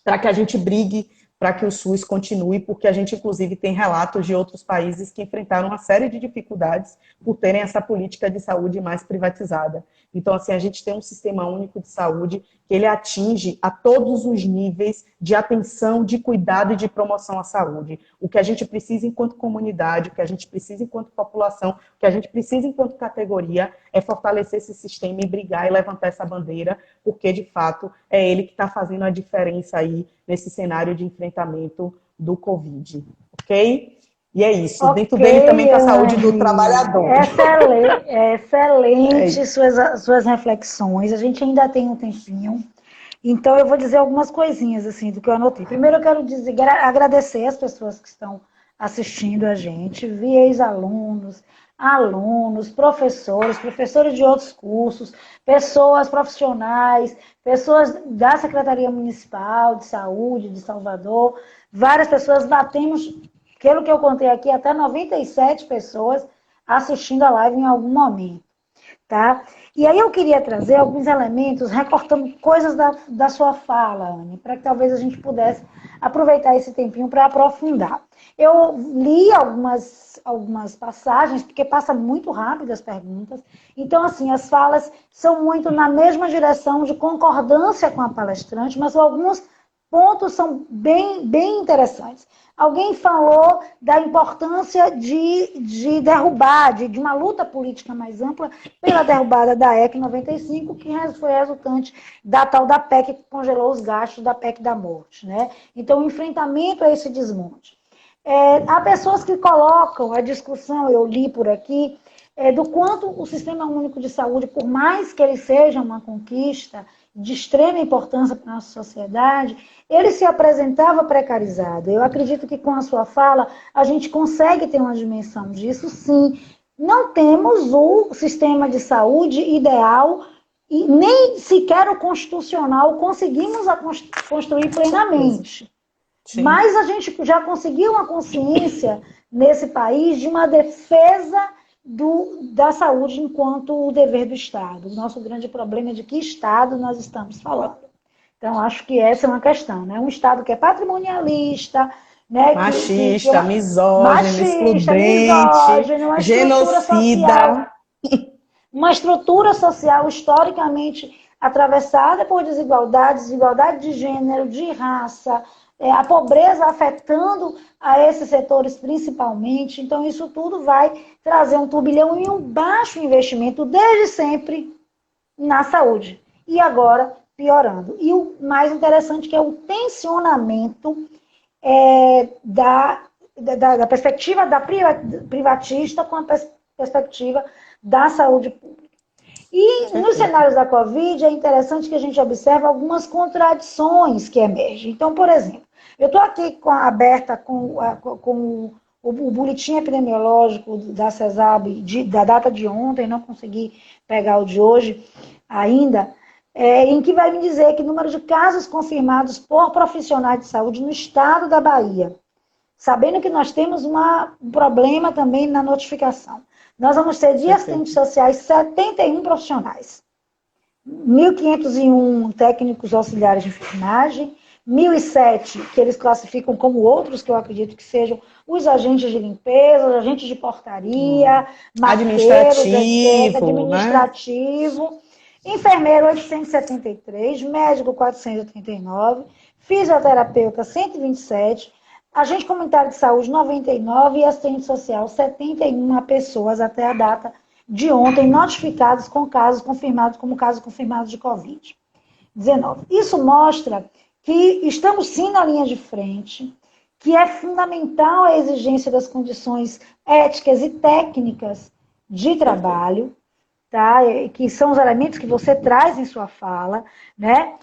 para que a gente brigue para que o SUS continue, porque a gente, inclusive, tem relatos de outros países que enfrentaram uma série de dificuldades por terem essa política de saúde mais privatizada. Então, assim, a gente tem um sistema único de saúde que ele atinge a todos os níveis de atenção, de cuidado e de promoção à saúde. O que a gente precisa enquanto comunidade, o que a gente precisa enquanto população, o que a gente precisa enquanto categoria é fortalecer esse sistema e brigar e levantar essa bandeira, porque, de fato, é ele que está fazendo a diferença aí nesse cenário de enfrentamento do Covid, ok? E é isso, okay, dentro dele também está a saúde do trabalhador. Excelente suas reflexões, a gente ainda tem um tempinho, então eu vou dizer algumas coisinhas assim do que eu anotei. Primeiro eu quero agradecer as pessoas que estão assistindo a gente, via ex-alunos, alunos, professores de outros cursos, pessoas profissionais, pessoas da Secretaria Municipal de Saúde de Salvador, várias pessoas, batemos, pelo que eu contei aqui, até 97 pessoas assistindo a live em algum momento, tá? E aí eu queria trazer alguns elementos, recortando coisas da sua fala, Anne, para que talvez a gente pudesse aproveitar esse tempinho para aprofundar. Eu li algumas passagens, porque passa muito rápido as perguntas. Então, assim, as falas são muito na mesma direção de concordância com a palestrante, mas alguns pontos são bem interessantes. Alguém falou da importância de derrubar, de uma luta política mais ampla pela derrubada da EC 95, que foi resultante da tal da PEC que congelou os gastos da PEC da morte, né? Então, o enfrentamento a esse desmonte. Há pessoas que colocam a discussão, eu li por aqui, do quanto o Sistema Único de Saúde, por mais que ele seja uma conquista de extrema importância para a nossa sociedade, ele se apresentava precarizado. Eu acredito que com a sua fala a gente consegue ter uma dimensão disso, sim. Não temos o sistema de saúde ideal e nem sequer o constitucional conseguimos construir plenamente. Sim. Mas a gente já conseguiu uma consciência nesse país de uma defesa da saúde enquanto o dever do Estado. O nosso grande problema é de que Estado nós estamos falando. Então, acho que essa é uma questão, né? Um Estado que é patrimonialista, né? Machista, misógino, excludente, genocida. Uma estrutura social historicamente atravessada por desigualdades, desigualdade de gênero, de raça, a pobreza afetando a esses setores principalmente. Então, isso tudo vai trazer um turbilhão e um baixo investimento desde sempre na saúde. e agora piorando. E o mais interessante que é o tensionamento da perspectiva da privatista com a perspectiva da saúde pública. E nos cenários da Covid é interessante que a gente observe algumas contradições que emergem. Então, por exemplo, eu estou aqui aberta com o boletim epidemiológico da CESAB da data de ontem, não consegui pegar o de hoje ainda, em que vai me dizer que o número de casos confirmados por profissionais de saúde no estado da Bahia, sabendo que nós temos um problema também na notificação. Nós vamos ter de assistentes sociais 71 profissionais, 1.501 técnicos auxiliares de enfermagem, 1.007 que eles classificam como outros, que eu acredito que sejam os agentes de limpeza, os agentes de portaria, administrativo, enfermeiro 873, médico 489, fisioterapeuta 127, agente comunitário de saúde 99 e assistente social 71 pessoas até a data de ontem notificados com casos confirmados como casos confirmados de Covid-19. Isso mostra que estamos sim na linha de frente, que é fundamental a exigência das condições éticas e técnicas de trabalho, tá? Que são os elementos que você traz em sua fala, né?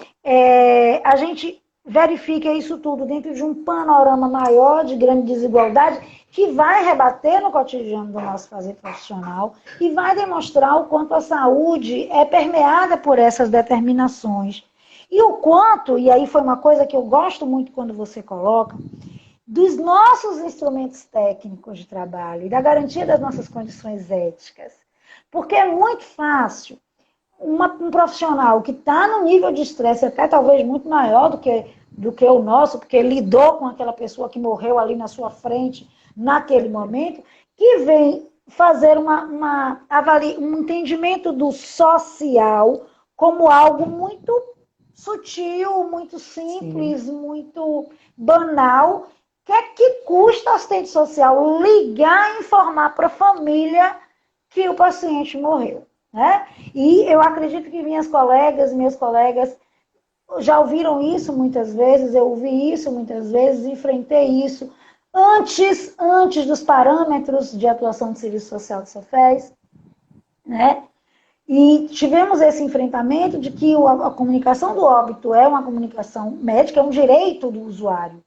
A gente verifica isso tudo dentro de um panorama maior de grande desigualdade que vai rebater no cotidiano do nosso fazer profissional e vai demonstrar o quanto a saúde é permeada por essas determinações. E o quanto, e aí foi uma coisa que eu gosto muito quando você coloca, dos nossos instrumentos técnicos de trabalho e da garantia das nossas condições éticas. Porque é muito fácil um profissional que está no nível de estresse até talvez muito maior do que o nosso, porque lidou com aquela pessoa que morreu ali na sua frente naquele momento, que vem fazer um entendimento do social como algo muito sutil, muito simples, sim, muito banal, que custa assistente social ligar e informar para a família que o paciente morreu, né? E eu acredito que meus colegas já ouviram isso muitas vezes, eu ouvi isso muitas vezes, enfrentei isso antes dos parâmetros de atuação do Serviço Social do Cefes, né? E tivemos esse enfrentamento de que a comunicação do óbito é uma comunicação médica, é um direito do usuário.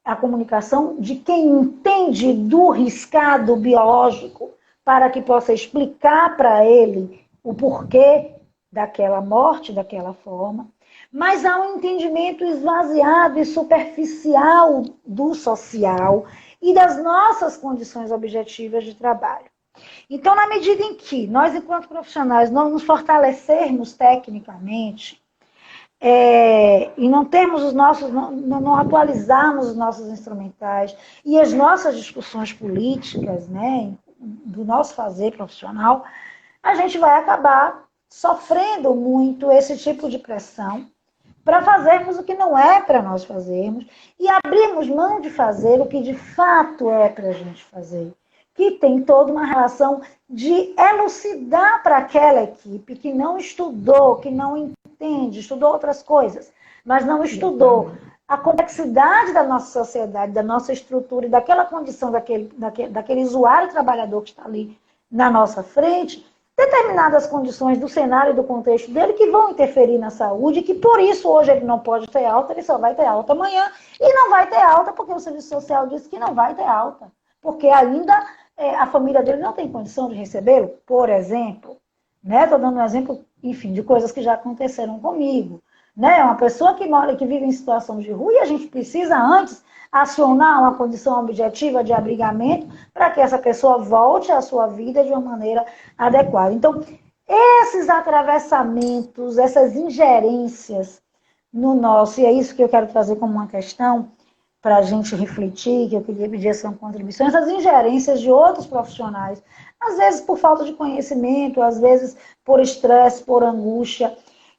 A comunicação de quem entende do riscado biológico para que possa explicar para ele o porquê daquela morte, daquela forma. Mas há um entendimento esvaziado e superficial do social e das nossas condições objetivas de trabalho. Então, na medida em que nós, enquanto profissionais, não nos fortalecermos tecnicamente e não termos não atualizarmos os nossos instrumentais e as nossas discussões políticas, né, do nosso fazer profissional, a gente vai acabar sofrendo muito esse tipo de pressão para fazermos o que não é para nós fazermos e abrirmos mão de fazer o que de fato é para a gente fazer, que tem toda uma relação de elucidar para aquela equipe que não estudou, que não entende, estudou outras coisas, mas não estudou a complexidade da nossa sociedade, da nossa estrutura e daquela condição daquele usuário trabalhador que está ali na nossa frente, determinadas condições do cenário e do contexto dele que vão interferir na saúde, que por isso hoje ele não pode ter alta, ele só vai ter alta amanhã, e não vai ter alta porque o Serviço Social disse que não vai ter alta, porque ainda a família dele não tem condição de recebê-lo, por exemplo. Estou dando um exemplo, enfim, de coisas que já aconteceram comigo. Uma pessoa que mora, que vive em situação de rua, e a gente precisa antes acionar uma condição objetiva de abrigamento para que essa pessoa volte à sua vida de uma maneira adequada. Então, esses atravessamentos, essas ingerências no nosso, e é isso que eu quero trazer como uma questão para a gente refletir, que eu queria pedir essa contribuição, essas ingerências de outros profissionais, às vezes por falta de conhecimento, às vezes por estresse, por angústia,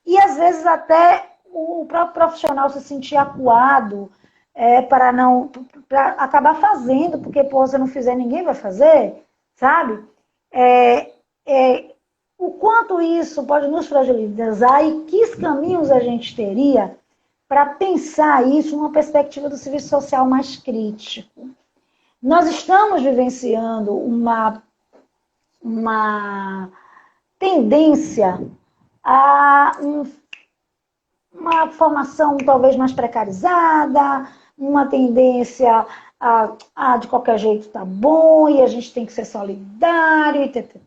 e às vezes até o próprio profissional se sentir acuado para acabar fazendo, porque, se eu não fizer, ninguém vai fazer, sabe? o quanto isso pode nos fragilizar e que caminhos a gente teria para pensar isso numa perspectiva do serviço social mais crítico. Nós estamos vivenciando uma tendência a uma formação talvez mais precarizada, uma tendência a de qualquer jeito tá bom, e a gente tem que ser solidário, e ttt.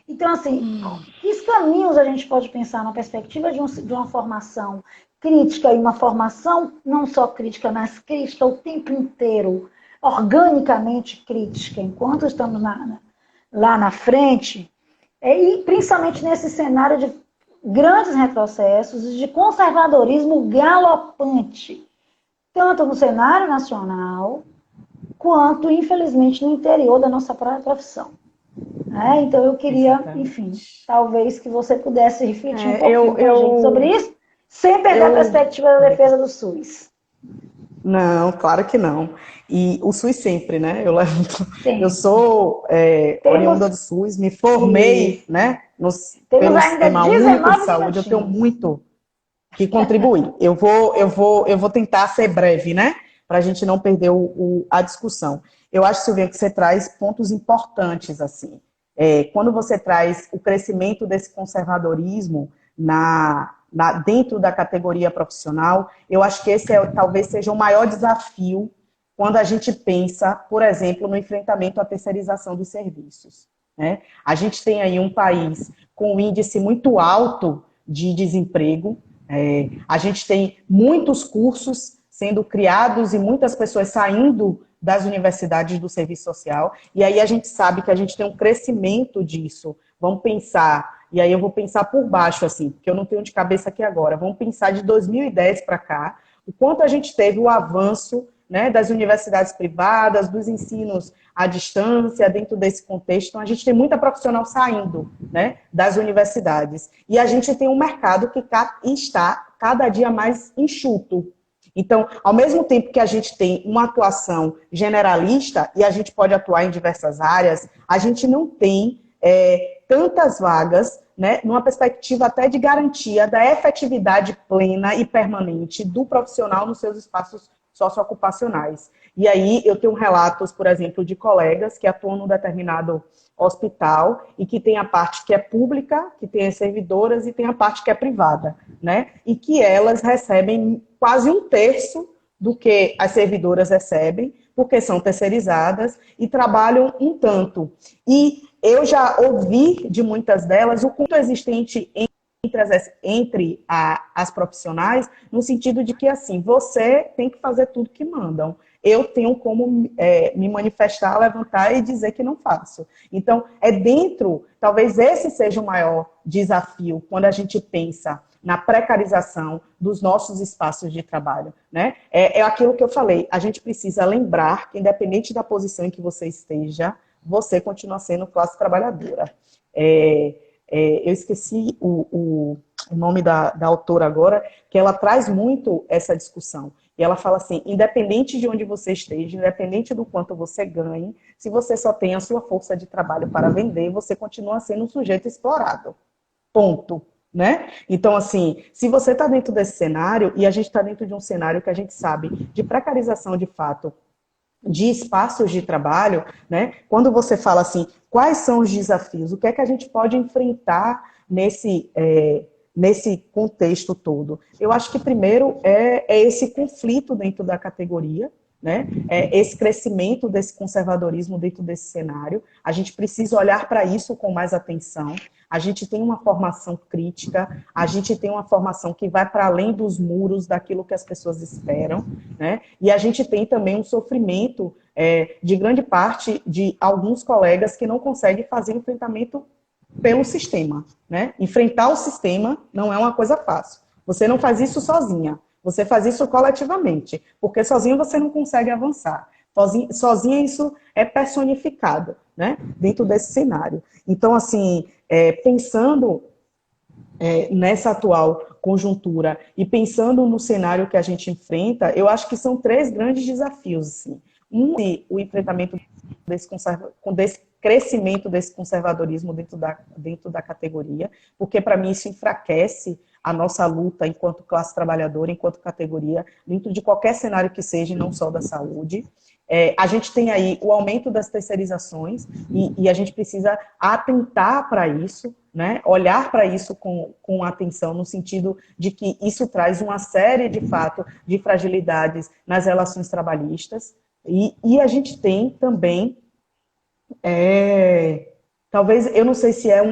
Então, assim, que caminhos a gente pode pensar na perspectiva de uma formação crítica, e uma formação não só crítica, mas crítica o tempo inteiro, organicamente crítica, enquanto estamos lá na frente, e principalmente nesse cenário de grandes retrocessos e de conservadorismo galopante, tanto no cenário nacional, quanto, infelizmente, no interior da nossa própria profissão. Então, eu queria, enfim, talvez que você pudesse refletir um pouquinho com a gente sobre isso, sem perder a perspectiva da defesa do SUS. Não, claro que não. E o SUS sempre, né? Eu sou oriunda do SUS, me formei, né? Pelo Sistema Único de Saúde, eu tenho muito que contribuir. Eu vou tentar ser breve, né? Para a gente não perder a discussão. Eu acho, Silvia, que você traz pontos importantes, assim. Quando você traz o crescimento desse conservadorismo dentro da categoria profissional, eu acho que esse talvez seja o maior desafio quando a gente pensa, por exemplo, no enfrentamento à terceirização dos serviços, né? A gente tem aí um país com um índice muito alto de desemprego, a gente tem muitos cursos sendo criados e muitas pessoas saindo das universidades do serviço social, e aí a gente sabe que a gente tem um crescimento disso. Vamos pensar, e aí eu vou pensar por baixo, assim, porque eu não tenho de cabeça aqui agora, vamos pensar de 2010 para cá, o quanto a gente teve o avanço, né, das universidades privadas, dos ensinos à distância, dentro desse contexto. Então, a gente tem muita profissional saindo, né, das universidades. E a gente tem um mercado que está cada dia mais enxuto. Então, ao mesmo tempo que a gente tem uma atuação generalista, e a gente pode atuar em diversas áreas, a gente não tem tantas vagas, né, numa perspectiva até de garantia da efetividade plena e permanente do profissional nos seus espaços socioocupacionais. E aí eu tenho relatos, por exemplo, de colegas que atuam num determinado hospital e que tem a parte que é pública, que tem as servidoras, e tem a parte que é privada, né? E que elas recebem quase um terço do que as servidoras recebem, porque são terceirizadas e trabalham um tanto. E eu já ouvi de muitas delas o quanto existente entre as profissionais, no sentido de que, assim, você tem que fazer tudo que mandam. Eu tenho como me manifestar, levantar e dizer que não faço. Então, talvez esse seja o maior desafio quando a gente pensa na precarização dos nossos espaços de trabalho, né? É aquilo que eu falei, a gente precisa lembrar que, independente da posição em que você esteja, você continua sendo classe trabalhadora. Eu esqueci o nome da autora agora, que ela traz muito essa discussão. E ela fala assim, independente de onde você esteja, independente do quanto você ganhe, se você só tem a sua força de trabalho para vender, você continua sendo um sujeito explorado. Ponto. Né? Então, assim, se você está dentro desse cenário, e a gente está dentro de um cenário que a gente sabe de precarização de fato, de espaços de trabalho, né? Quando você fala assim, quais são os desafios, o que é que a gente pode enfrentar nesse contexto todo? Eu acho que primeiro é esse conflito dentro da categoria, né? Esse crescimento desse conservadorismo dentro desse cenário. A gente precisa olhar para isso com mais atenção. A gente tem uma formação crítica, a gente tem uma formação que vai para além dos muros daquilo que as pessoas esperam, né? E a gente tem também um sofrimento de grande parte de alguns colegas que não conseguem fazer enfrentamento pelo sistema, né? Enfrentar o sistema não é uma coisa fácil. Você não faz isso sozinha, você faz isso coletivamente, porque sozinho você não consegue avançar. Sozinha isso é personificado, né? Dentro desse cenário. Então, assim, pensando nessa atual conjuntura e pensando no cenário que a gente enfrenta, eu acho que são 3 grandes desafios. Assim. Um é o enfrentamento desse crescimento desse conservadorismo dentro da categoria, porque para mim isso enfraquece a nossa luta enquanto classe trabalhadora, enquanto categoria, dentro de qualquer cenário que seja, e não só da saúde. A gente tem aí o aumento das terceirizações e a gente precisa atentar para isso, né? Olhar para isso com atenção, no sentido de que isso traz uma série, de fato, de fragilidades nas relações trabalhistas. E a gente tem também, talvez, eu não sei se é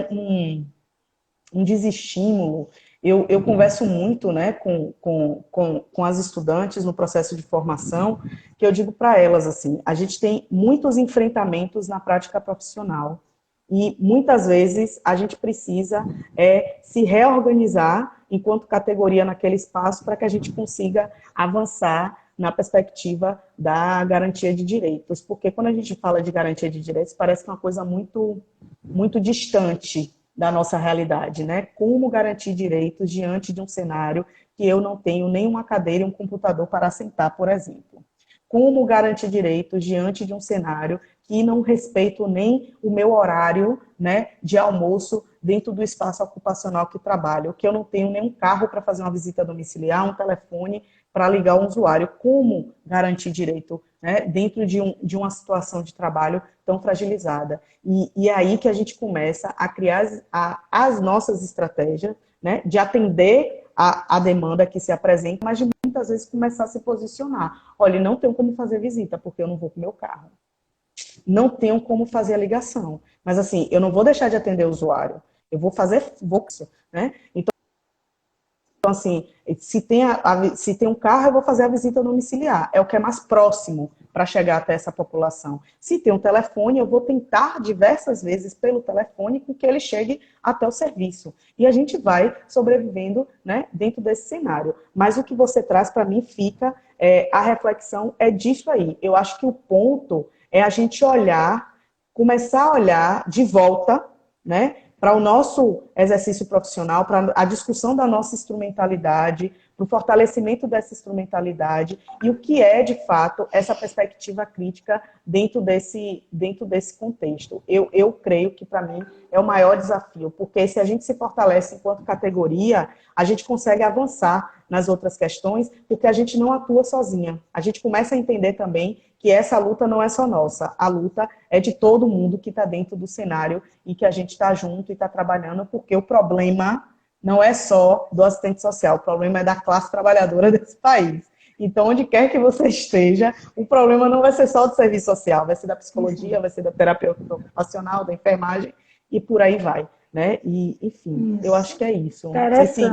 um desestímulo. Eu converso muito, né, com as estudantes no processo de formação, que eu digo para elas assim, a gente tem muitos enfrentamentos na prática profissional e muitas vezes a gente precisa se reorganizar enquanto categoria naquele espaço para que a gente consiga avançar na perspectiva da garantia de direitos, porque quando a gente fala de garantia de direitos parece que é uma coisa muito, muito distante da nossa realidade, né? Como garantir direitos diante de um cenário que eu não tenho nem uma cadeira e um computador para assentar, por exemplo? Como garantir direitos diante de um cenário que não respeito nem o meu horário, né, de almoço dentro do espaço ocupacional que trabalho, que eu não tenho nenhum carro para fazer uma visita domiciliar, um telefone para ligar um usuário? Como garantir direito, né, dentro de uma situação de trabalho tão fragilizada? E é aí que a gente começa a criar as nossas estratégias, né, de atender a demanda que se apresenta, mas de muitas vezes começar a se posicionar. Olha, não tenho como fazer visita, porque eu não vou com o meu carro. Não tenho como fazer a ligação. Mas assim, eu não vou deixar de atender o usuário. Eu vou fazer, né? Então, assim, se tem um carro, eu vou fazer a visita domiciliar. É o que é mais próximo para chegar até essa população. Se tem um telefone, eu vou tentar diversas vezes pelo telefone com que ele chegue até o serviço. E a gente vai sobrevivendo, né, dentro desse cenário. Mas o que você traz para mim fica, a reflexão é disso aí. Eu acho que o ponto é a gente olhar, começar a olhar de volta, né, para o nosso exercício profissional, para a discussão da nossa instrumentalidade, para o fortalecimento dessa instrumentalidade e o que é, de fato, essa perspectiva crítica dentro desse contexto. Eu creio que, para mim, é o maior desafio, porque se a gente se fortalece enquanto categoria, a gente consegue avançar nas outras questões, porque a gente não atua sozinha. A gente começa a entender também que essa luta não é só nossa, a luta é de todo mundo que está dentro do cenário e que a gente está junto e está trabalhando, porque o problema não é só do assistente social, o problema é da classe trabalhadora desse país. Então, onde quer que você esteja, o problema não vai ser só do serviço social, vai ser da psicologia, vai ser da terapia ocupacional, da enfermagem e por aí vai. Né? E, enfim, eu acho que é isso.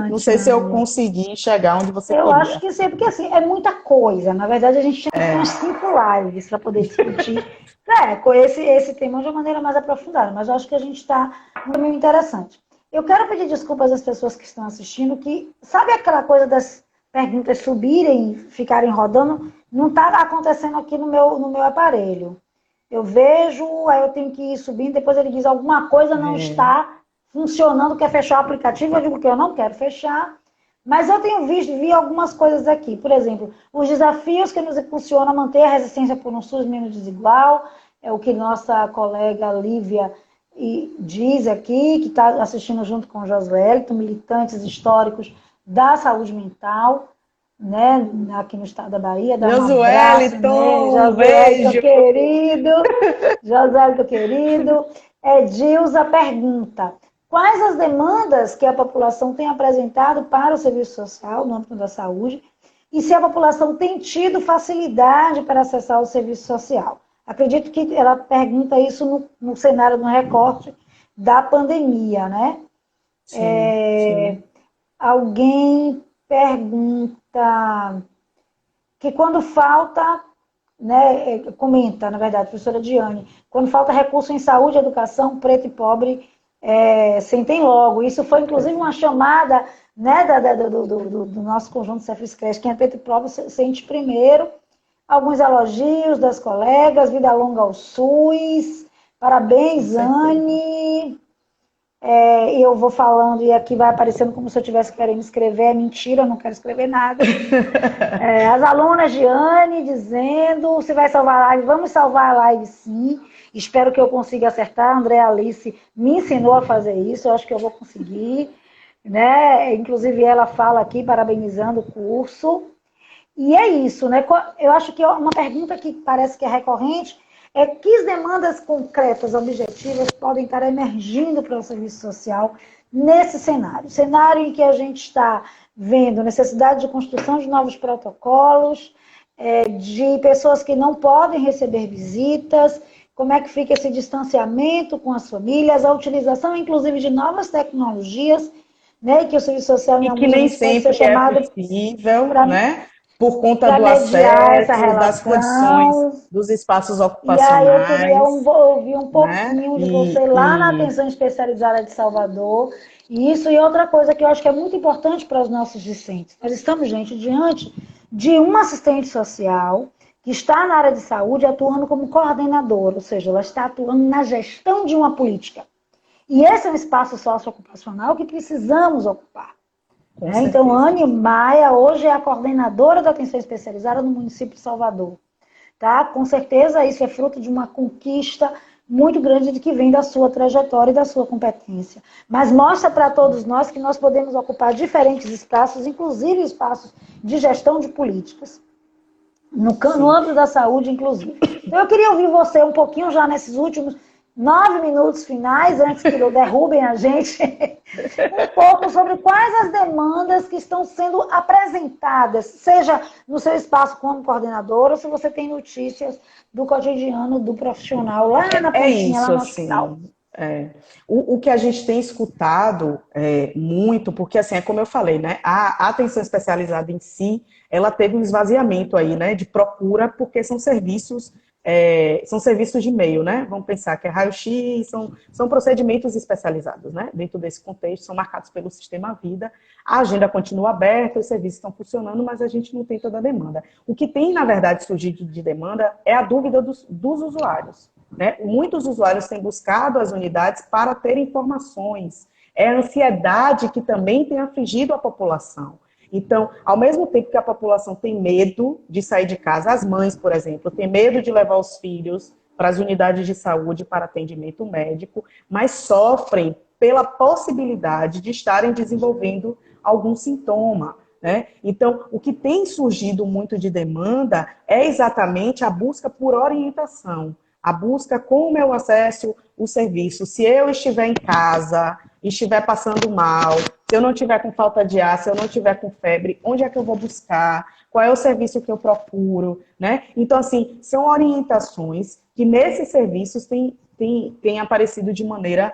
Não sei se eu consegui chegar onde você queria. Eu acho que sim, porque assim, é muita coisa. Na verdade, a gente tinha umas 5 lives para poder discutir com esse tema de uma maneira mais aprofundada, mas eu acho que a gente está muito interessante. Eu quero pedir desculpas às pessoas que estão assistindo, que sabe aquela coisa das perguntas subirem, ficarem rodando? Não está acontecendo aqui no meu aparelho. Eu vejo, aí eu tenho que ir subindo, depois ele diz alguma coisa não está funcionando, quer fechar o aplicativo, eu digo que eu não quero fechar, mas eu tenho vi algumas coisas aqui, por exemplo, os desafios que nos impulsionam a manter a resistência por um SUS menos desigual, é o que nossa colega Lívia diz aqui, que está assistindo junto com o Josuélito, militantes históricos da saúde mental, né, aqui no estado da Bahia. Josuélito, Josuélito querido, Josuélito querido. Edilza pergunta: quais as demandas que a população tem apresentado para o serviço social no âmbito da saúde e se a população tem tido facilidade para acessar o serviço social? Acredito que ela pergunta isso no cenário, no recorte da pandemia, né? Sim. Alguém pergunta que quando falta, né, comenta, na verdade, a professora Diane, quando falta recurso em saúde, educação, preto e pobre sentem logo. Isso foi, inclusive, uma chamada, né, do nosso conjunto Cefis-Cresce, quem é preto e pobre sente primeiro. Alguns elogios das colegas, vida longa ao SUS, parabéns, Anne. e eu vou falando e aqui vai aparecendo como se eu estivesse querendo escrever. É mentira, eu não quero escrever nada. As alunas de Anne dizendo, você vai salvar a live? Vamos salvar a live sim. Espero que eu consiga acertar. A Andréa Alice me ensinou a fazer isso, eu acho que eu vou conseguir. Né? Inclusive ela fala aqui, parabenizando o curso. E é isso, né? Eu acho que uma pergunta que parece que é recorrente é que demandas concretas, objetivas, podem estar emergindo para o serviço social nesse cenário. Cenário em que a gente está vendo necessidade de construção de novos protocolos, de pessoas que não podem receber visitas, como é que fica esse distanciamento com as famílias, a utilização, inclusive, de novas tecnologias, né, que o serviço social em E que alguns nem momentos pode ser sempre é chamado possível, né? Por conta para do mediar essa acesso, das condições, relação. dos espaços E aí eu queria ocupacionais, ouvir um né? pouquinho de você lá na atenção especializada de Salvador. E isso e outra coisa que eu acho que é muito importante para os nossos discentes. Nós estamos, gente, diante de uma assistente social que está na área de saúde atuando como coordenadora, ou seja, ela está atuando na gestão de uma política. E esse é um espaço socioocupacional que precisamos ocupar. com Então, certeza. Anne Maia hoje é a coordenadora da atenção especializada no município de Salvador. Tá? Com certeza isso é fruto de uma conquista muito grande de que vem da sua trajetória e da sua competência. Mas mostra para todos nós que nós podemos ocupar diferentes espaços, inclusive espaços de gestão de políticas, no âmbito da saúde, inclusive. Então, eu queria ouvir você um pouquinho já nesses últimos 9 minutos finais, antes que derrubem a gente, um pouco sobre quais as demandas que estão sendo apresentadas, seja no seu espaço como coordenadora, ou se você tem notícias do cotidiano do profissional lá na É pontinha, lá isso, no hospital. assim. O que a gente tem escutado muito, porque assim, é como eu falei, né? A atenção especializada em si, ela teve um esvaziamento aí, né? De procura, porque são serviços de meio, né? Vamos pensar que é raio-x, são procedimentos especializados, né? Dentro desse contexto, são marcados pelo Sistema Vida. A agenda continua aberta, os serviços estão funcionando, mas a gente não tem toda a demanda. O que tem, na verdade, surgido de demanda é a dúvida dos usuários. Né? Muitos usuários têm buscado as unidades para ter informações. É a ansiedade que também tem afligido a população. Então, ao mesmo tempo que a população tem medo de sair de casa, as mães, por exemplo, têm medo de levar os filhos para as unidades de saúde para atendimento médico, mas sofrem pela possibilidade de estarem desenvolvendo algum sintoma. Né? Então, o que tem surgido muito de demanda é exatamente a busca por orientação. A busca como eu acesso o serviço. Se eu estiver em casa, estiver passando mal, se eu não estiver com falta de ar, se eu não estiver com febre, onde é que eu vou buscar? Qual é o serviço que eu procuro? Né? Então, assim, são orientações que nesses serviços têm aparecido de maneira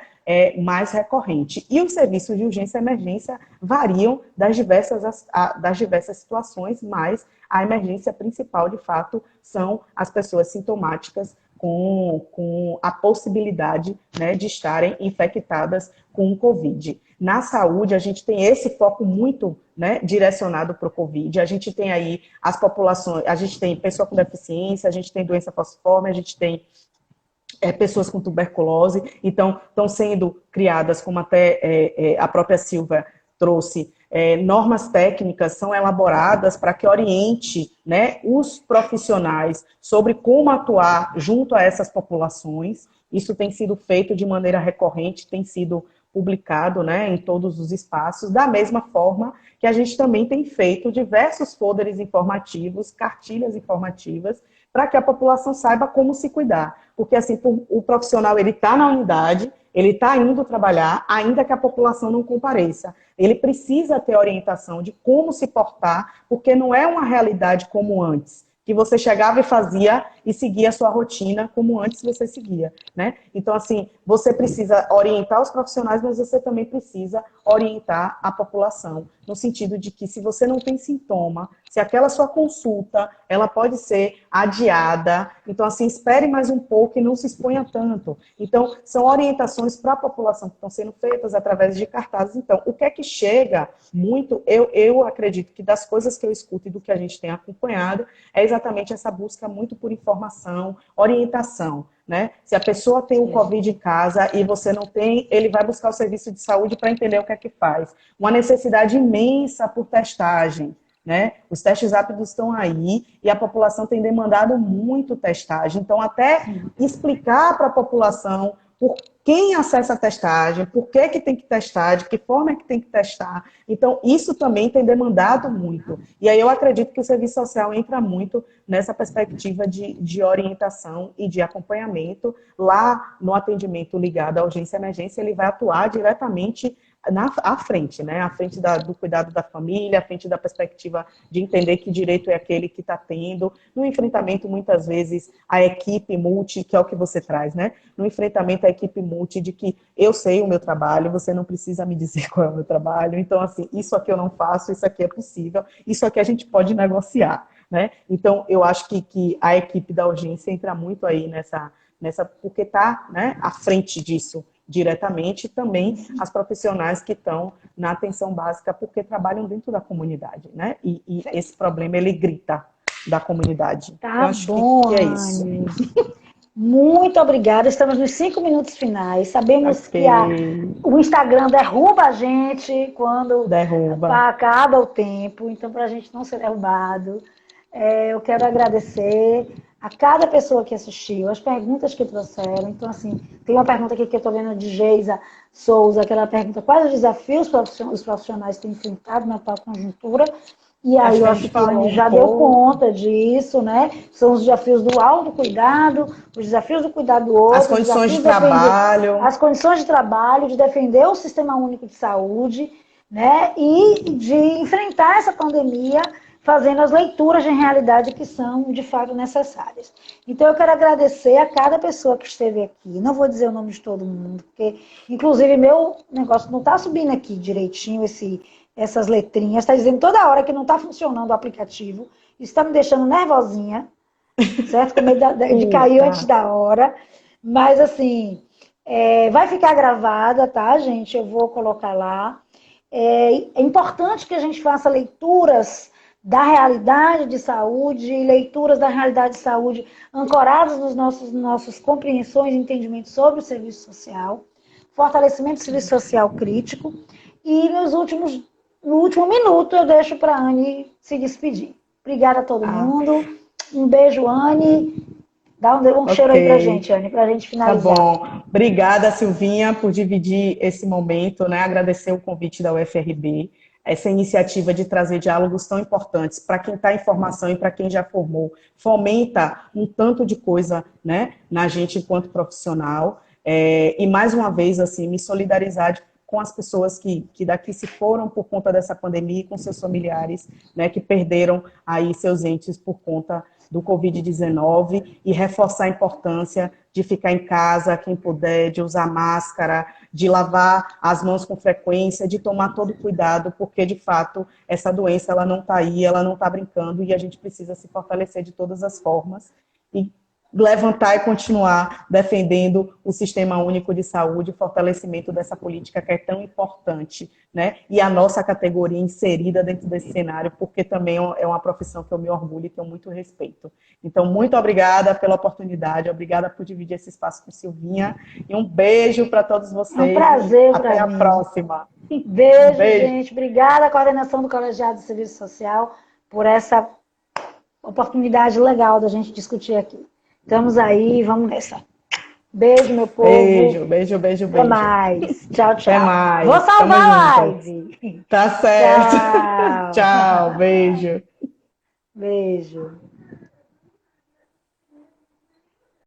mais recorrente. E os serviços de urgência e emergência variam das diversas situações, mas a emergência principal, de fato, são as pessoas sintomáticas com a possibilidade, né, de estarem infectadas com o Covid. Na saúde, a gente tem esse foco muito, né, direcionado para o Covid. A gente tem aí as populações, a gente tem pessoa com deficiência, a gente tem doença falciforme, a gente tem pessoas com tuberculose. Então, estão sendo criadas, como até a própria Silvia trouxe, normas técnicas são elaboradas para que oriente, né, os profissionais sobre como atuar junto a essas populações. Isso tem sido feito de maneira recorrente, tem sido publicado, né, em todos os espaços, da mesma forma que a gente também tem feito diversos folders informativos, cartilhas informativas, para que a população saiba como se cuidar. Porque assim, o profissional ele está na unidade, ele está indo trabalhar, ainda que a população não compareça. Ele precisa ter orientação de como se portar, porque não é uma realidade como antes, que você chegava e fazia e seguia a sua rotina como antes você seguia, né? Então, assim, você precisa orientar os profissionais, mas você também precisa orientar a população, no sentido de que se você não tem sintoma, se aquela sua consulta, ela pode ser adiada, então, assim, espere mais um pouco e não se exponha tanto. Então, são orientações para a população que estão sendo feitas através de cartazes. Então, o que é que chega muito, eu acredito que das coisas que eu escuto e do que a gente tem acompanhado, é exatamente essa busca muito por informação, informação, orientação, né? Se a pessoa tem o Covid em casa e você não tem, ele vai buscar o serviço de saúde para entender o que é que faz. Uma necessidade imensa por testagem, né? Os testes rápidos estão aí e a população tem demandado muito testagem. Então, até explicar para a população por quem acessa a testagem, por que tem que testar, de que forma é que tem que testar. Então, isso também tem demandado muito. E aí eu acredito que o serviço social entra muito nessa perspectiva de orientação e de acompanhamento. Lá no atendimento ligado à urgência e emergência, ele vai atuar diretamente à frente, né? À frente do cuidado da família, à frente da perspectiva de entender que direito é aquele que está tendo, no enfrentamento, muitas vezes, a equipe multi, que é o que você traz, né? No enfrentamento à equipe multi, de que eu sei o meu trabalho, você não precisa me dizer qual é o meu trabalho, então, assim, isso aqui eu não faço, isso aqui é possível, isso aqui a gente pode negociar, né? Então, eu acho que a equipe da urgência entra muito aí nessa porque está, né, à frente disso, diretamente, também as profissionais que estão na atenção básica, porque trabalham dentro da comunidade, né? E esse problema, ele grita da comunidade. Tá. Eu acho bom, que é isso. Muito obrigada. Estamos nos 5 minutos finais. Sabemos Okay. que o Instagram derruba a gente quando acaba o tempo. Então, para a gente não ser derrubado, eu quero agradecer a cada pessoa que assistiu, as perguntas que trouxeram. Então, assim, tem uma pergunta aqui que eu estou vendo de Geisa Souza, que ela pergunta quais os desafios os profissionais têm enfrentado na atual conjuntura. E aí eu acho que a Anne já deu conta disso, né? São os desafios do autocuidado, os desafios do cuidado do outro, as condições de trabalho. As condições de trabalho, de defender o Sistema Único de Saúde, né? E de enfrentar essa pandemia fazendo as leituras de realidade que são, de fato, necessárias. Então, eu quero agradecer a cada pessoa que esteve aqui. Não vou dizer o nome de todo mundo, porque, inclusive, meu negócio não está subindo aqui direitinho, essas letrinhas. Está dizendo toda hora que não está funcionando o aplicativo. Isso está me deixando nervosinha, certo? Com medo de cair antes da hora. Mas, assim, vai ficar gravada, tá, gente? Eu vou colocar lá. É importante que a gente faça leituras da realidade de saúde, leituras da realidade de saúde ancoradas nos nossos compreensões e entendimentos sobre o serviço social, fortalecimento do serviço social crítico. E no último minuto eu deixo para a Anne se despedir. Obrigada a todo mundo. Um beijo, Anne. Dá um cheiro aí pra gente, Anne, pra gente finalizar. Tá bom. Obrigada, Silvinha, por dividir esse momento, né? Agradecer o convite da UFRB, essa iniciativa de trazer diálogos tão importantes para quem está em formação e para quem já formou. Fomenta um tanto de coisa, né, na gente enquanto profissional. E mais uma vez, assim, me solidarizar com as pessoas que daqui se foram por conta dessa pandemia e com seus familiares, né, que perderam aí seus entes por conta do Covid-19 e reforçar a importância de ficar em casa, quem puder, de usar máscara, de lavar as mãos com frequência, de tomar todo cuidado, porque, de fato, essa doença ela não está aí, ela não está brincando e a gente precisa se fortalecer de todas as formas e levantar e continuar defendendo o Sistema Único de Saúde, o fortalecimento dessa política que é tão importante, né? E a nossa categoria inserida dentro desse cenário, porque também é uma profissão que eu me orgulho e tenho muito respeito. Então, muito obrigada pela oportunidade, obrigada por dividir esse espaço com Silvinha, e um beijo para todos vocês. É um prazer até a próxima. Beijo, gente. Obrigada à coordenação do Colegiado de Serviço Social por essa oportunidade legal da gente discutir aqui. Estamos aí, vamos nessa. Beijo, meu povo. Beijo. Até mais. Tchau. Até mais. Vou salvar a live. Tá certo. Tchau. Beijo. Beijo.